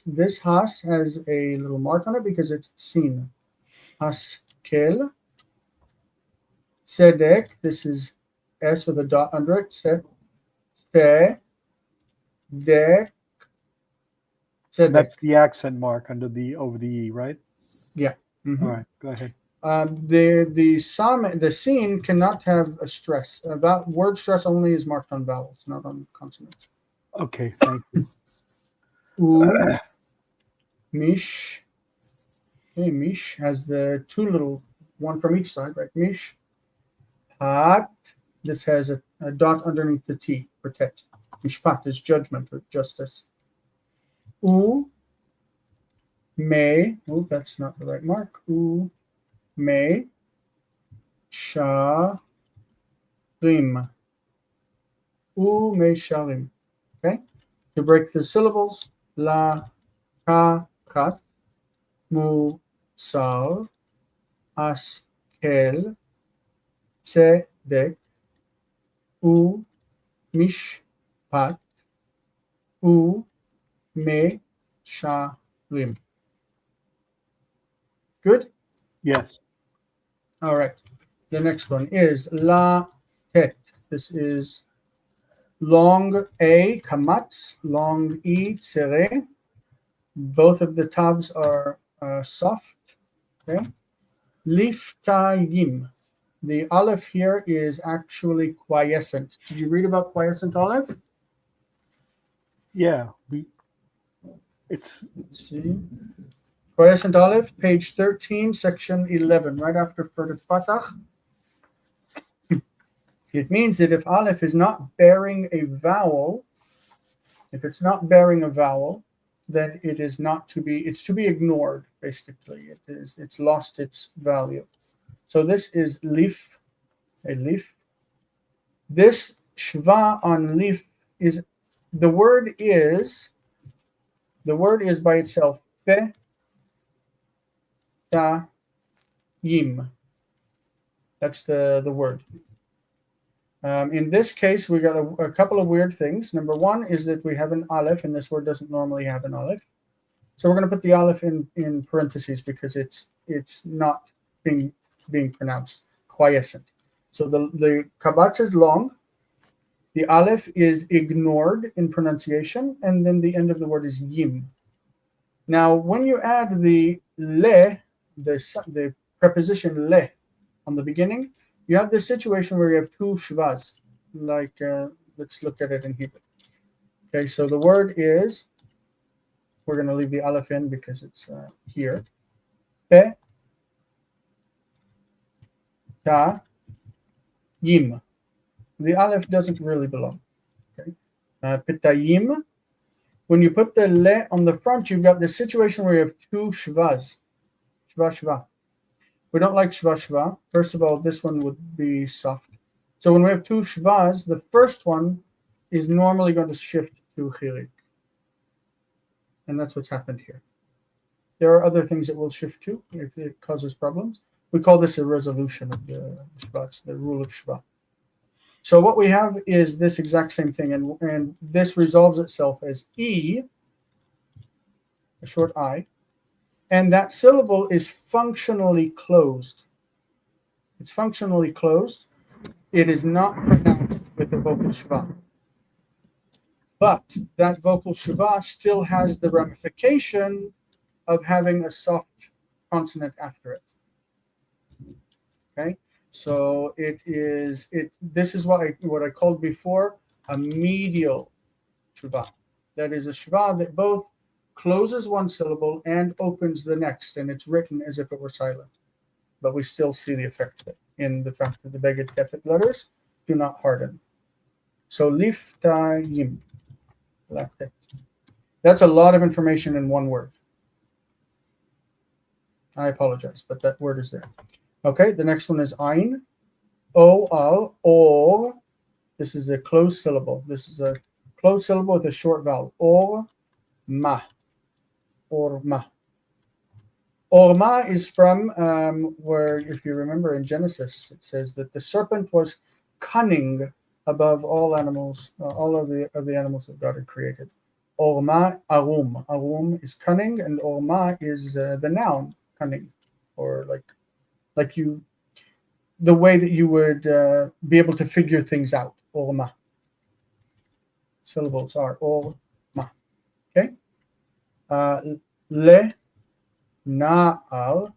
This has a little mark on it because it's seen. Haskel. Tzedek, this is S with a dot under it. Tzedek. That's the accent mark over the E, right? Yeah. Mm-hmm. All right, go ahead. The scene cannot have a stress. Word stress only is marked on vowels, not on consonants. Okay, thank you. Mish. Okay, Mish has the two little, one from each side, right? Mish. Pat. This has a dot underneath the T for tet. Mishpat is judgment or justice. May. Oh, that's not the right mark. May. Sharim. May sharim. Okay? To break the syllables, la, ka, kat, mu, sar, askel, tzedek, mishpat, me, sharim. Good? Yes. All right. The next one is la tet. This is long A, kamatz, long E, tsere. Both of the tabs are soft. Okay. Liftayim. The aleph here is actually quiescent. Did you read about quiescent aleph? Yeah. Let's see. Quiescent aleph, page 13, section 11, right after Ferdet Patach. It means that if aleph is not bearing a vowel, if it's not bearing a vowel, then it is not to be, it's to be ignored, basically. It's lost its value. So this is lif, a lif. This shva on lif is, the word is by itself, pe, ta, yim. That's the word. In this case, we got a couple of weird things. Number one is that we have an aleph, and this word doesn't normally have an aleph. So we're going to put the aleph in parentheses because it's not being pronounced quiescent. So the kabatz is long. The aleph is ignored in pronunciation, and then the end of the word is yim. Now, when you add the le, the preposition le on the beginning, you have this situation where you have two shvas. Like, let's look at it in Hebrew. Okay, so the word is, we're going to leave the aleph in because it's here. Pe, ta, yim. The aleph doesn't really belong. Okay, petayim. When you put the le on the front, you've got this situation where you have two shvas. Shva, shva. We don't like shva, shva. First of all, this one would be soft. So when we have two shvas, the first one is normally going to shift to chirik. And that's what's happened here. There are other things that will shift to if it causes problems. We call this a resolution of the shva. It's the rule of shva. So what we have is this exact same thing, and this resolves itself as E, a short I, and that syllable is functionally closed. It's functionally closed. It is not pronounced with a vocal shva. But that vocal shva still has the ramification of having a soft consonant after it. Okay? So this is what I called before a medial shva. That is a shva that both closes one syllable and opens the next, and it's written as if it were silent. But we still see the effect of it in the fact that the beged tefet letters do not harden. So liftayim. That's a lot of information in one word. I apologize, but that word is there. Okay, the next one is ein. O, al, or. This is a closed syllable. This is a closed syllable with a short vowel. Or, ma. Or, ma. Or, ma is from where, if you remember in Genesis, it says that the serpent was cunning above all animals, all of the animals that God had created. Or, ma, arum. Arum is cunning, and or, ma is the noun, cunning, or like you, the way that you would be able to figure things out. Orma. Syllables are orma. Okay. Le na'al.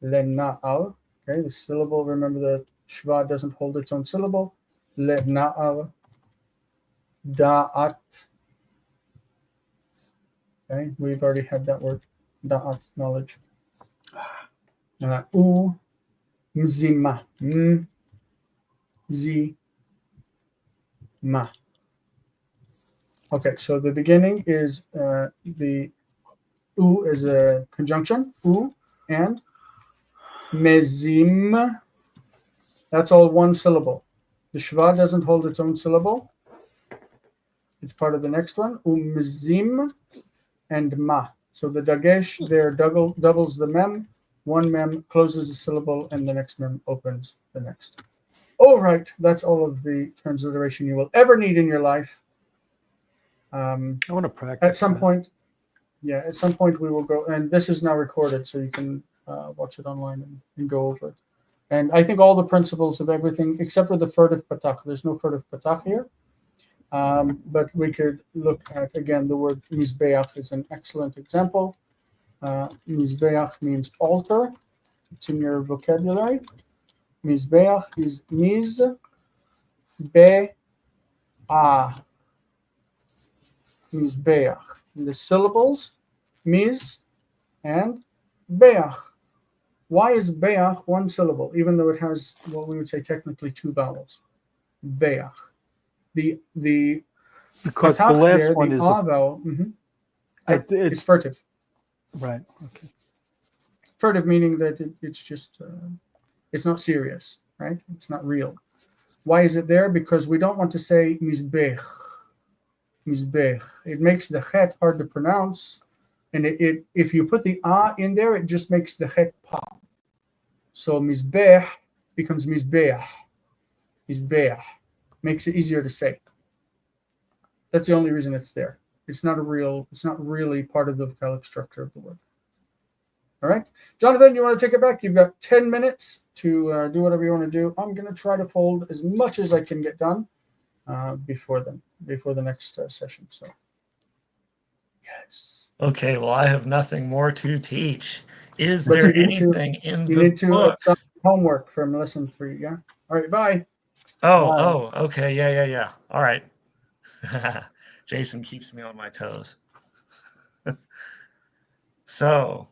Le na'al. Okay. The syllable. Remember the shva doesn't hold its own syllable. Le na'al. Da'at. Okay. We've already had that word. Da'at, knowledge. U, mzima, ma. Okay, so the beginning is the u is a conjunction, u, and mezim. That's all one syllable. The shva doesn't hold its own syllable. It's part of the next one, mezim and ma. So the dagesh there doubles the mem. One mem closes a syllable, and the next mem opens the next. All right, that's all of the transliteration you will ever need in your life. I want to practice. At some point, at some point we will go, and this is now recorded, so you can watch it online and go over it. And I think all the principles of everything, except for the furtive patach, there's no furtive patach here. But we could look at, again, the word mizbeach is an excellent example. Mizbeach means altar. It's in your vocabulary. Mizbeach is miz-be-ah. Mizbeach. The syllables, miz and beach. Why is beach one syllable, even though it has what we would say technically two vowels? Beach. Because the last there, one the is vowel. It's furtive. Right. Okay. Furtive meaning that it's just it's not serious, right? It's not real. Why is it there? Because we don't want to say mizbech. Mizbech. It makes the chet hard to pronounce, and it if you put the in there, it just makes the chet pop. So mizbech becomes mizbeach. is bear. Makes it easier to say. That's the only reason it's there. It's not really part of the vocalic structure of the word. All right. Jonathan, you want to take it back? You've got 10 minutes to do whatever you want to do. I'm going to try to fold as much as I can get done before the next session. So, yes. Okay, well, I have nothing more to teach. Is But there you need to- anything in You the need to book? assign homework from lesson 3. Yeah. All right. Bye. Oh, okay. Yeah. All right. Jason keeps me on my toes. So,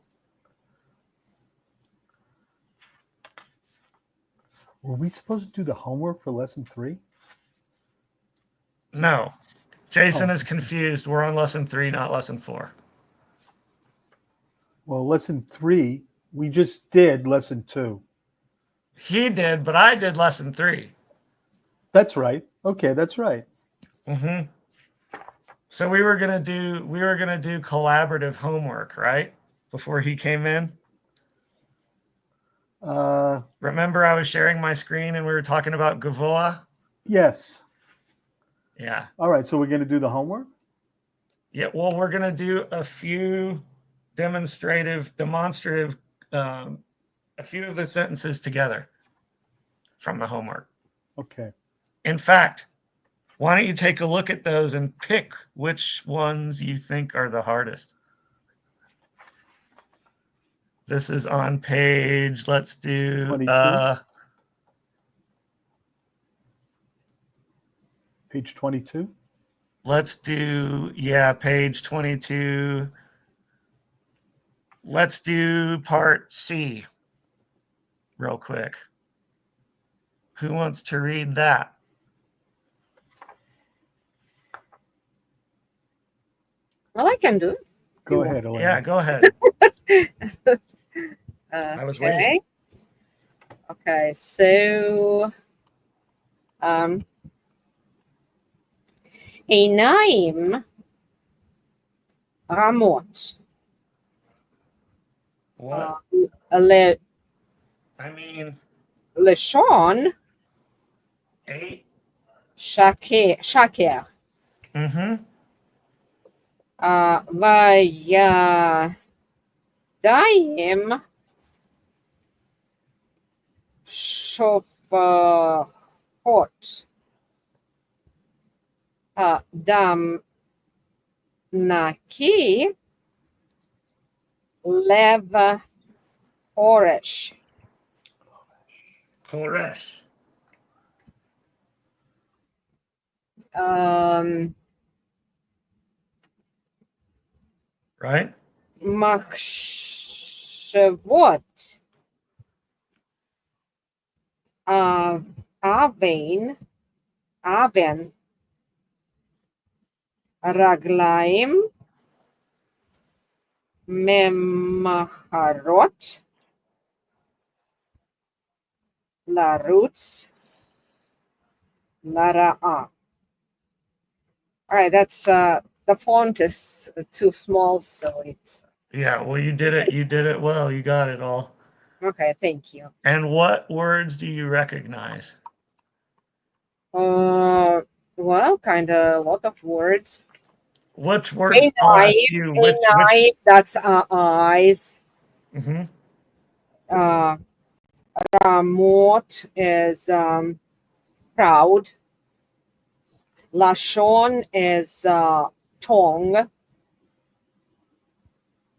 Were we supposed to do the homework for lesson 3? no. Jason Oh. is confused. We're on lesson 3, not lesson 4. Well, lesson 3, we just did lesson 2. He did, but I did lesson 3. That's right. Okay, that's right. Mm-hmm. So we were gonna do collaborative homework, right? Before he came in. Remember, I was sharing my screen and we were talking about Gavoa? Yes. Yeah. All right, so we're going to do the homework? Yeah, well, we're gonna do a few demonstrative, a few of the sentences together from the homework. Okay. In fact, why don't you take a look at those and pick which ones you think are the hardest? This is on page, let's do 22. Page 22. Let's do, page 22. Let's do part C real quick. Who wants to read that? Well, I can do it. Go ahead, Elena. Yeah, go ahead. I was waiting. Okay, so עיניים רמות. What? ל- I mean, לשון 8. שקר. Mm-hmm. וידיים שופכות. דם נקי, לב חורש. Koresh. Right? מחשבות. אבן. רגליים ממהרות לרוץ לרעה. All right, that's the font is too small, so it's Yeah, well, you did it. You did it well. You got it all. okay. Thank you. And what words do you recognize? Well, kind of a lot of words. Which words? I'll ask you which. That's eyes. Mm-hmm. Ramot is proud. Lashon is tongue.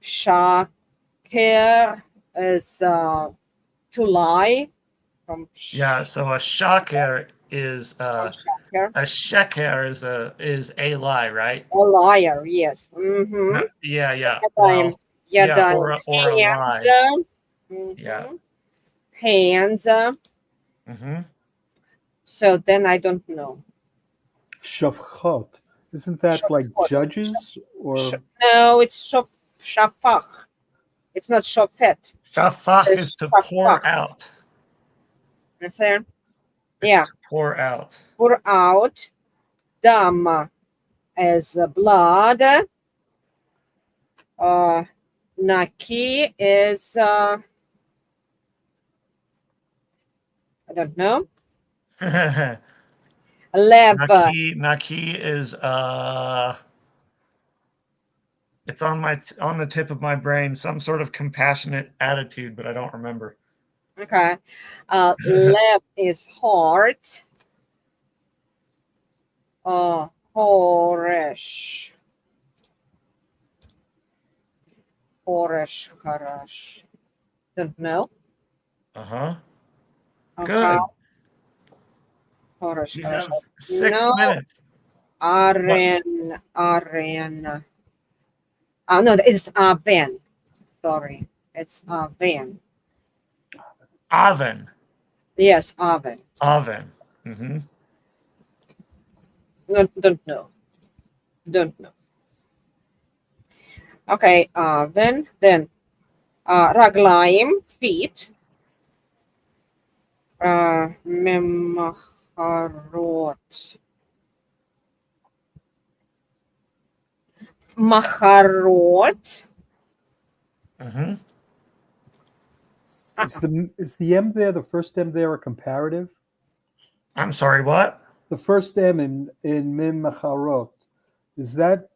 Shaker is to lie. From So a shaker is shaker. a sheker is a lie, right? A liar, yes. Mm-hmm. No, yeah. Well, or a lie. Yeah. Hands. Mm-hmm. So then I don't know. Shafchot. Isn't that like judges or? No, it's shafach. It's not shofet. Shafach is to pour out. Understand? It's Yeah. to pour out. Pour out. Dam as blood. Naki is I don't know. Lev. Naki is it's on the tip of my brain, some sort of compassionate attitude, but I don't remember. Okay. Lev is heart. Horish. Harash. Don't know. Uh-huh. Okay. Good. Horish. You have 6 No. minutes. Aren. Oh no, it's Aven. Sorry, it's Aven. Oven. Yes, Aven. Oven. Mm-hmm. No, don't know. Don't know. Okay, Aven. Then Raglaim, feet. Memacharot. Macharot. Mm-hmm. Is the M there, the first M there, a comparative? I'm sorry, what? The first M in Mem Macharot, is that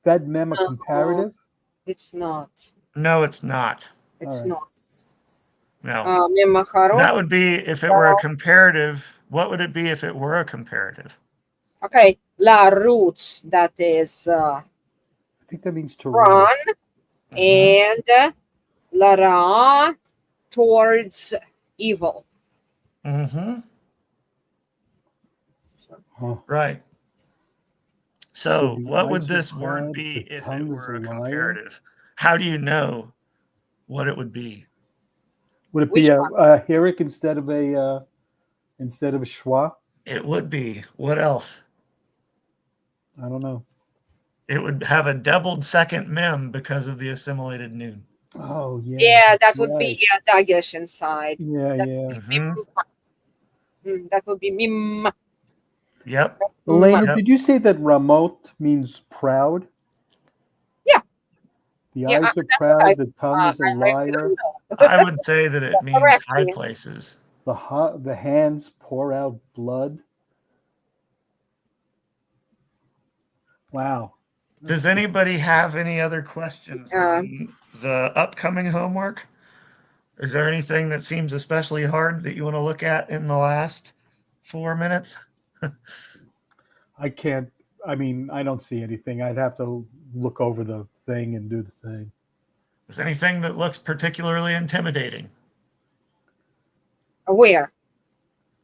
mem a No. comparative? It's not. No, it's not. It's All right. not. No. Memacharot. That would be if it were a comparative. What would it be if it were a comparative? Okay, la roots. That is I think that means to run. run. Mhm. And Lara towards evil. Mm-hmm. Huh. Right. So So the what would eyes are this word proud, be the if it tongue is were a a liar. comparative? How do you know what it would be? Would it Which be a one? Herrick instead of a schwa? It would be. What else? I don't know. It would have a doubled second mem because of the assimilated noon. Oh yeah. Yeah, that would right. be Dagesh inside. Yeah, That yeah. would be Mm-hmm. mim. That would be mim. Yep. Elena, Yep. did you say that Ramot means proud? Yeah. The Yeah, eyes are that's what I proud, the tongue is a I really liar, don't know. I would say that it means Correct high me. places. the hands pour out blood. Wow. Does anybody have any other questions on the upcoming homework? Is there anything that seems especially hard that you want to look at in the last 4 minutes? I can't. I mean, I don't see anything. I'd have to look over the thing and do the thing. Is anything that looks particularly intimidating? Where?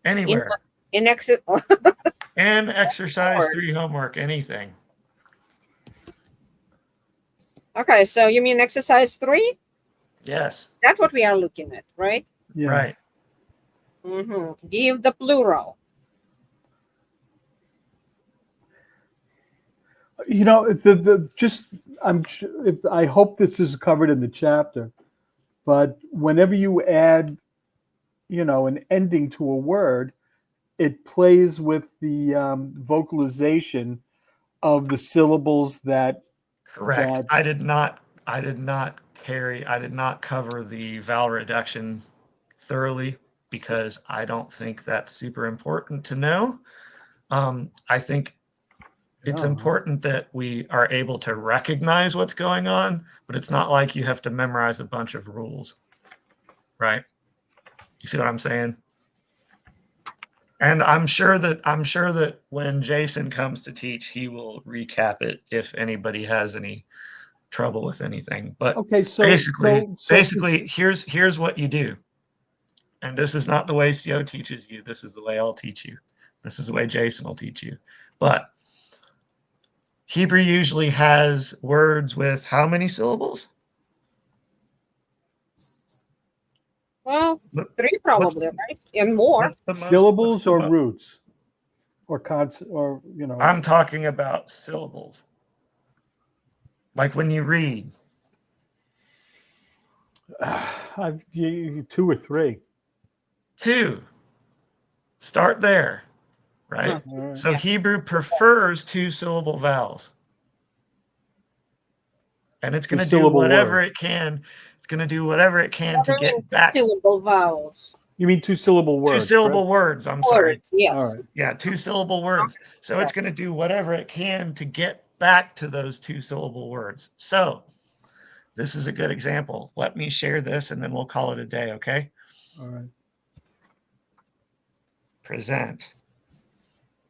Anywhere. In exit. And exercise 3 homework, anything. Okay, so you mean exercise 3? Yes. That's what we are looking at, right? Yeah. Right. Mm-hmm. Give the plural. You know, I hope this is covered in the chapter, but whenever you add, an ending to a word, it plays with the vocalization of the syllables that. Correct. I did not cover the vowel reduction thoroughly because I don't think that's super important to know. I think it's important that we are able to recognize what's going on, but it's not like you have to memorize a bunch of rules, right? You see what I'm saying? And I'm sure that when Jason comes to teach, he will recap it if anybody has any trouble with anything. But Okay, so basically, here's what you do. And this is not the way Seow teaches you. This is the way I'll teach you. This is the way Jason will teach you. But Hebrew usually has words with how many syllables? Well, What- 3 what's probably, right? And more. What's the most syllables or roots or I'm talking about syllables. Like when you read. I've 2 or 3. 2. Start there, right? Right. So Hebrew prefers 2-syllable vowels. And it's going to do 2-syllable whatever word. it can. It's going to do whatever it can to I mean, get back. 2-syllable vowels. You mean two-syllable words? Two-syllable words. I'm sorry. Words, yes. All right. Yeah, two-syllable words. So it's going to do whatever it can to get back to those two-syllable words. So this is a good example. Let me share this and then we'll call it a day, okay? All right. Present.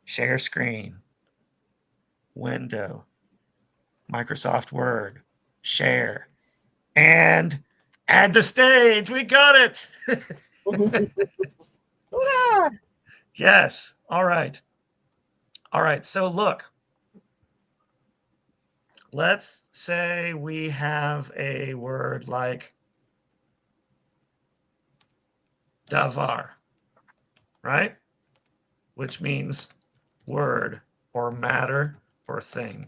Share screen. Window. Microsoft Word. Share. And add to stage. We got it. Hurrah! Yes. All right. All right. So look. Let's say we have a word like davar, right? Which means word or matter or thing.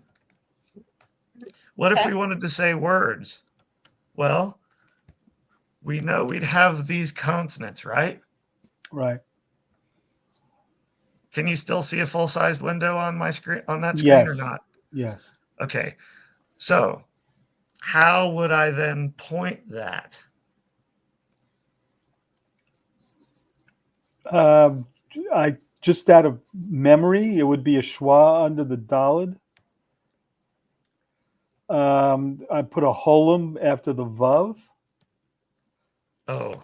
What if we wanted to say words? Well, we know we'd have these consonants, right? Right. Can you still see a full-sized window on my screen, on that screen, or Yes. not? Yes. Okay. So how would I then point that? I just out of memory, it would be a schwa under the dalid. I put a holum after the vav. Oh,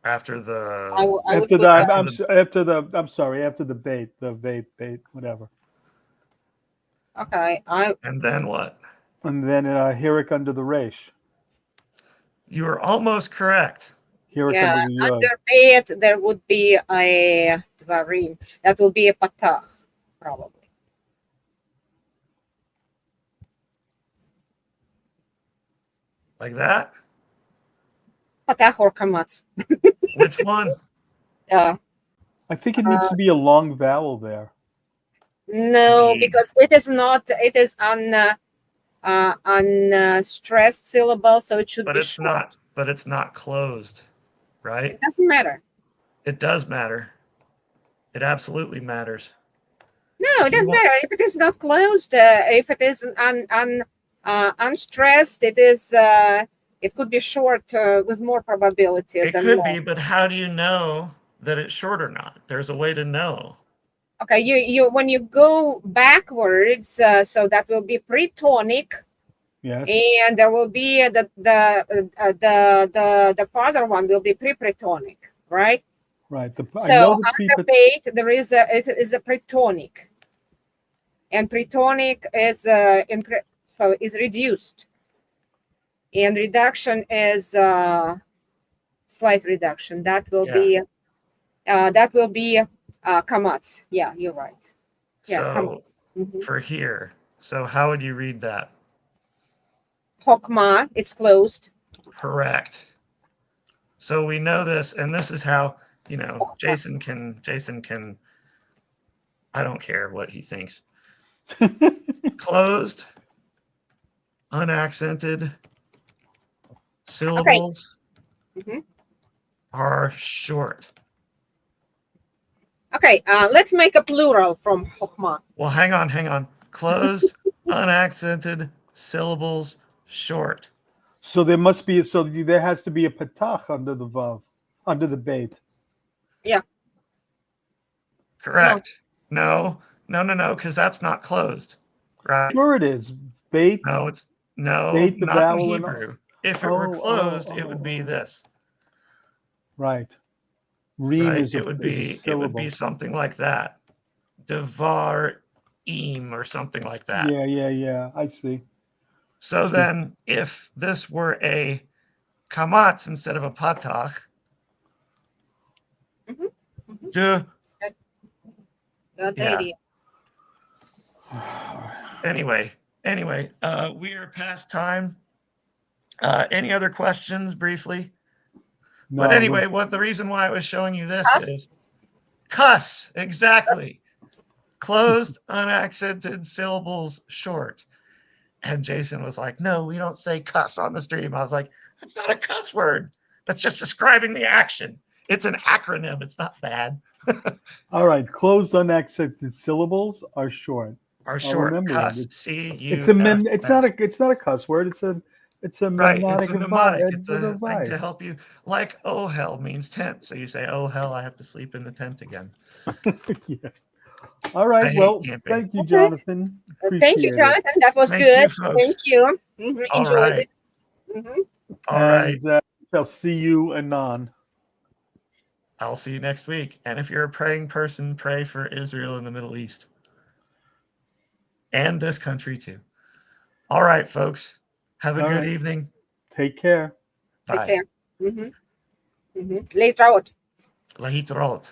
after I the would After put the after the bait, whatever. okay. and then what? And then hirik under the resh. You are almost correct. Hirik Yeah, under the yod. under it there would be a dvarim. That will be a patach, probably. Like that? Patach or kamatz. Which one? Yeah. I think it needs to be a long vowel there. No, Needs. because it is not. It is stressed syllable, so it should But be it's short. not. But it's not closed, right? It doesn't matter. It does matter. It absolutely matters. No, If it you doesn't want- matter if it is not closed. If it is unstressed, it is. It could be short with more probability It than could long. be, but how do you know that it's short or not? There's a way to know. Okay, you when you go backwards, so that will be pre-tonic, Yes. and there will be the farther one will be pre-pretonic, right? Right. I So know the under bait there is a pretonic, and pretonic is so is reduced, and reduction is slight reduction. That will be kamatz. Yeah, you're right. Yeah, So Mhm. for here, so how would you read that? Hokmah, it's closed. Correct. So we know this, and this is how, Jason can, I don't care what he thinks. Closed, unaccented syllables Mhm. are short. Okay, let's make a plural from Hokmah. Well, hang on. Closed, unaccented syllables short. So there has to be a patach under the vav, under the bait. Correct. No, because that's not closed, right? Sure it is. Bait. No, Bait the not in vowel and- Hebrew. If it were Oh, closed, oh, it would be oh. this, Right. Reem right? is a It would syllable. be something like that. Devar im or something like that. Yeah. I see. So then if this were a kamatz instead of a patach, Mhm, mhm. de, Got the Yeah. idea. anyway, we are past time. Any other questions briefly? No, But anyway, the reason why I was showing you this Cuss? is cuss, exactly. Closed, unaccented syllables short. And Jason was like, no, we don't say cuss on the stream. I was like, that's not a cuss word. That's just describing the action. It's an acronym. It's not bad. all right. Closed unaccented syllables are short. Are I'll short. remember Cuss. that. C U. It's not a cuss word. It's a Right. mnemonic. It's a mnemonic. It's a It's a thing to device. help you. Like, oh, hell means tent. So you say, oh, hell, I have to sleep in the tent again. Yes. All I right. hate Well, camping. thank you, Okay. Jonathan. Thank you, Appreciate it. Jonathan. That was Thank good. you, folks. Thank you. All Enjoyed right. it. Mhm. All right. And shall see you anon. I'll see you next week. And if you're a praying person, pray for Israel and the Middle East. And this country, too. All right, folks. Have a All good right. evening. Take care. Take Bye. care. Later out. Lahitrot.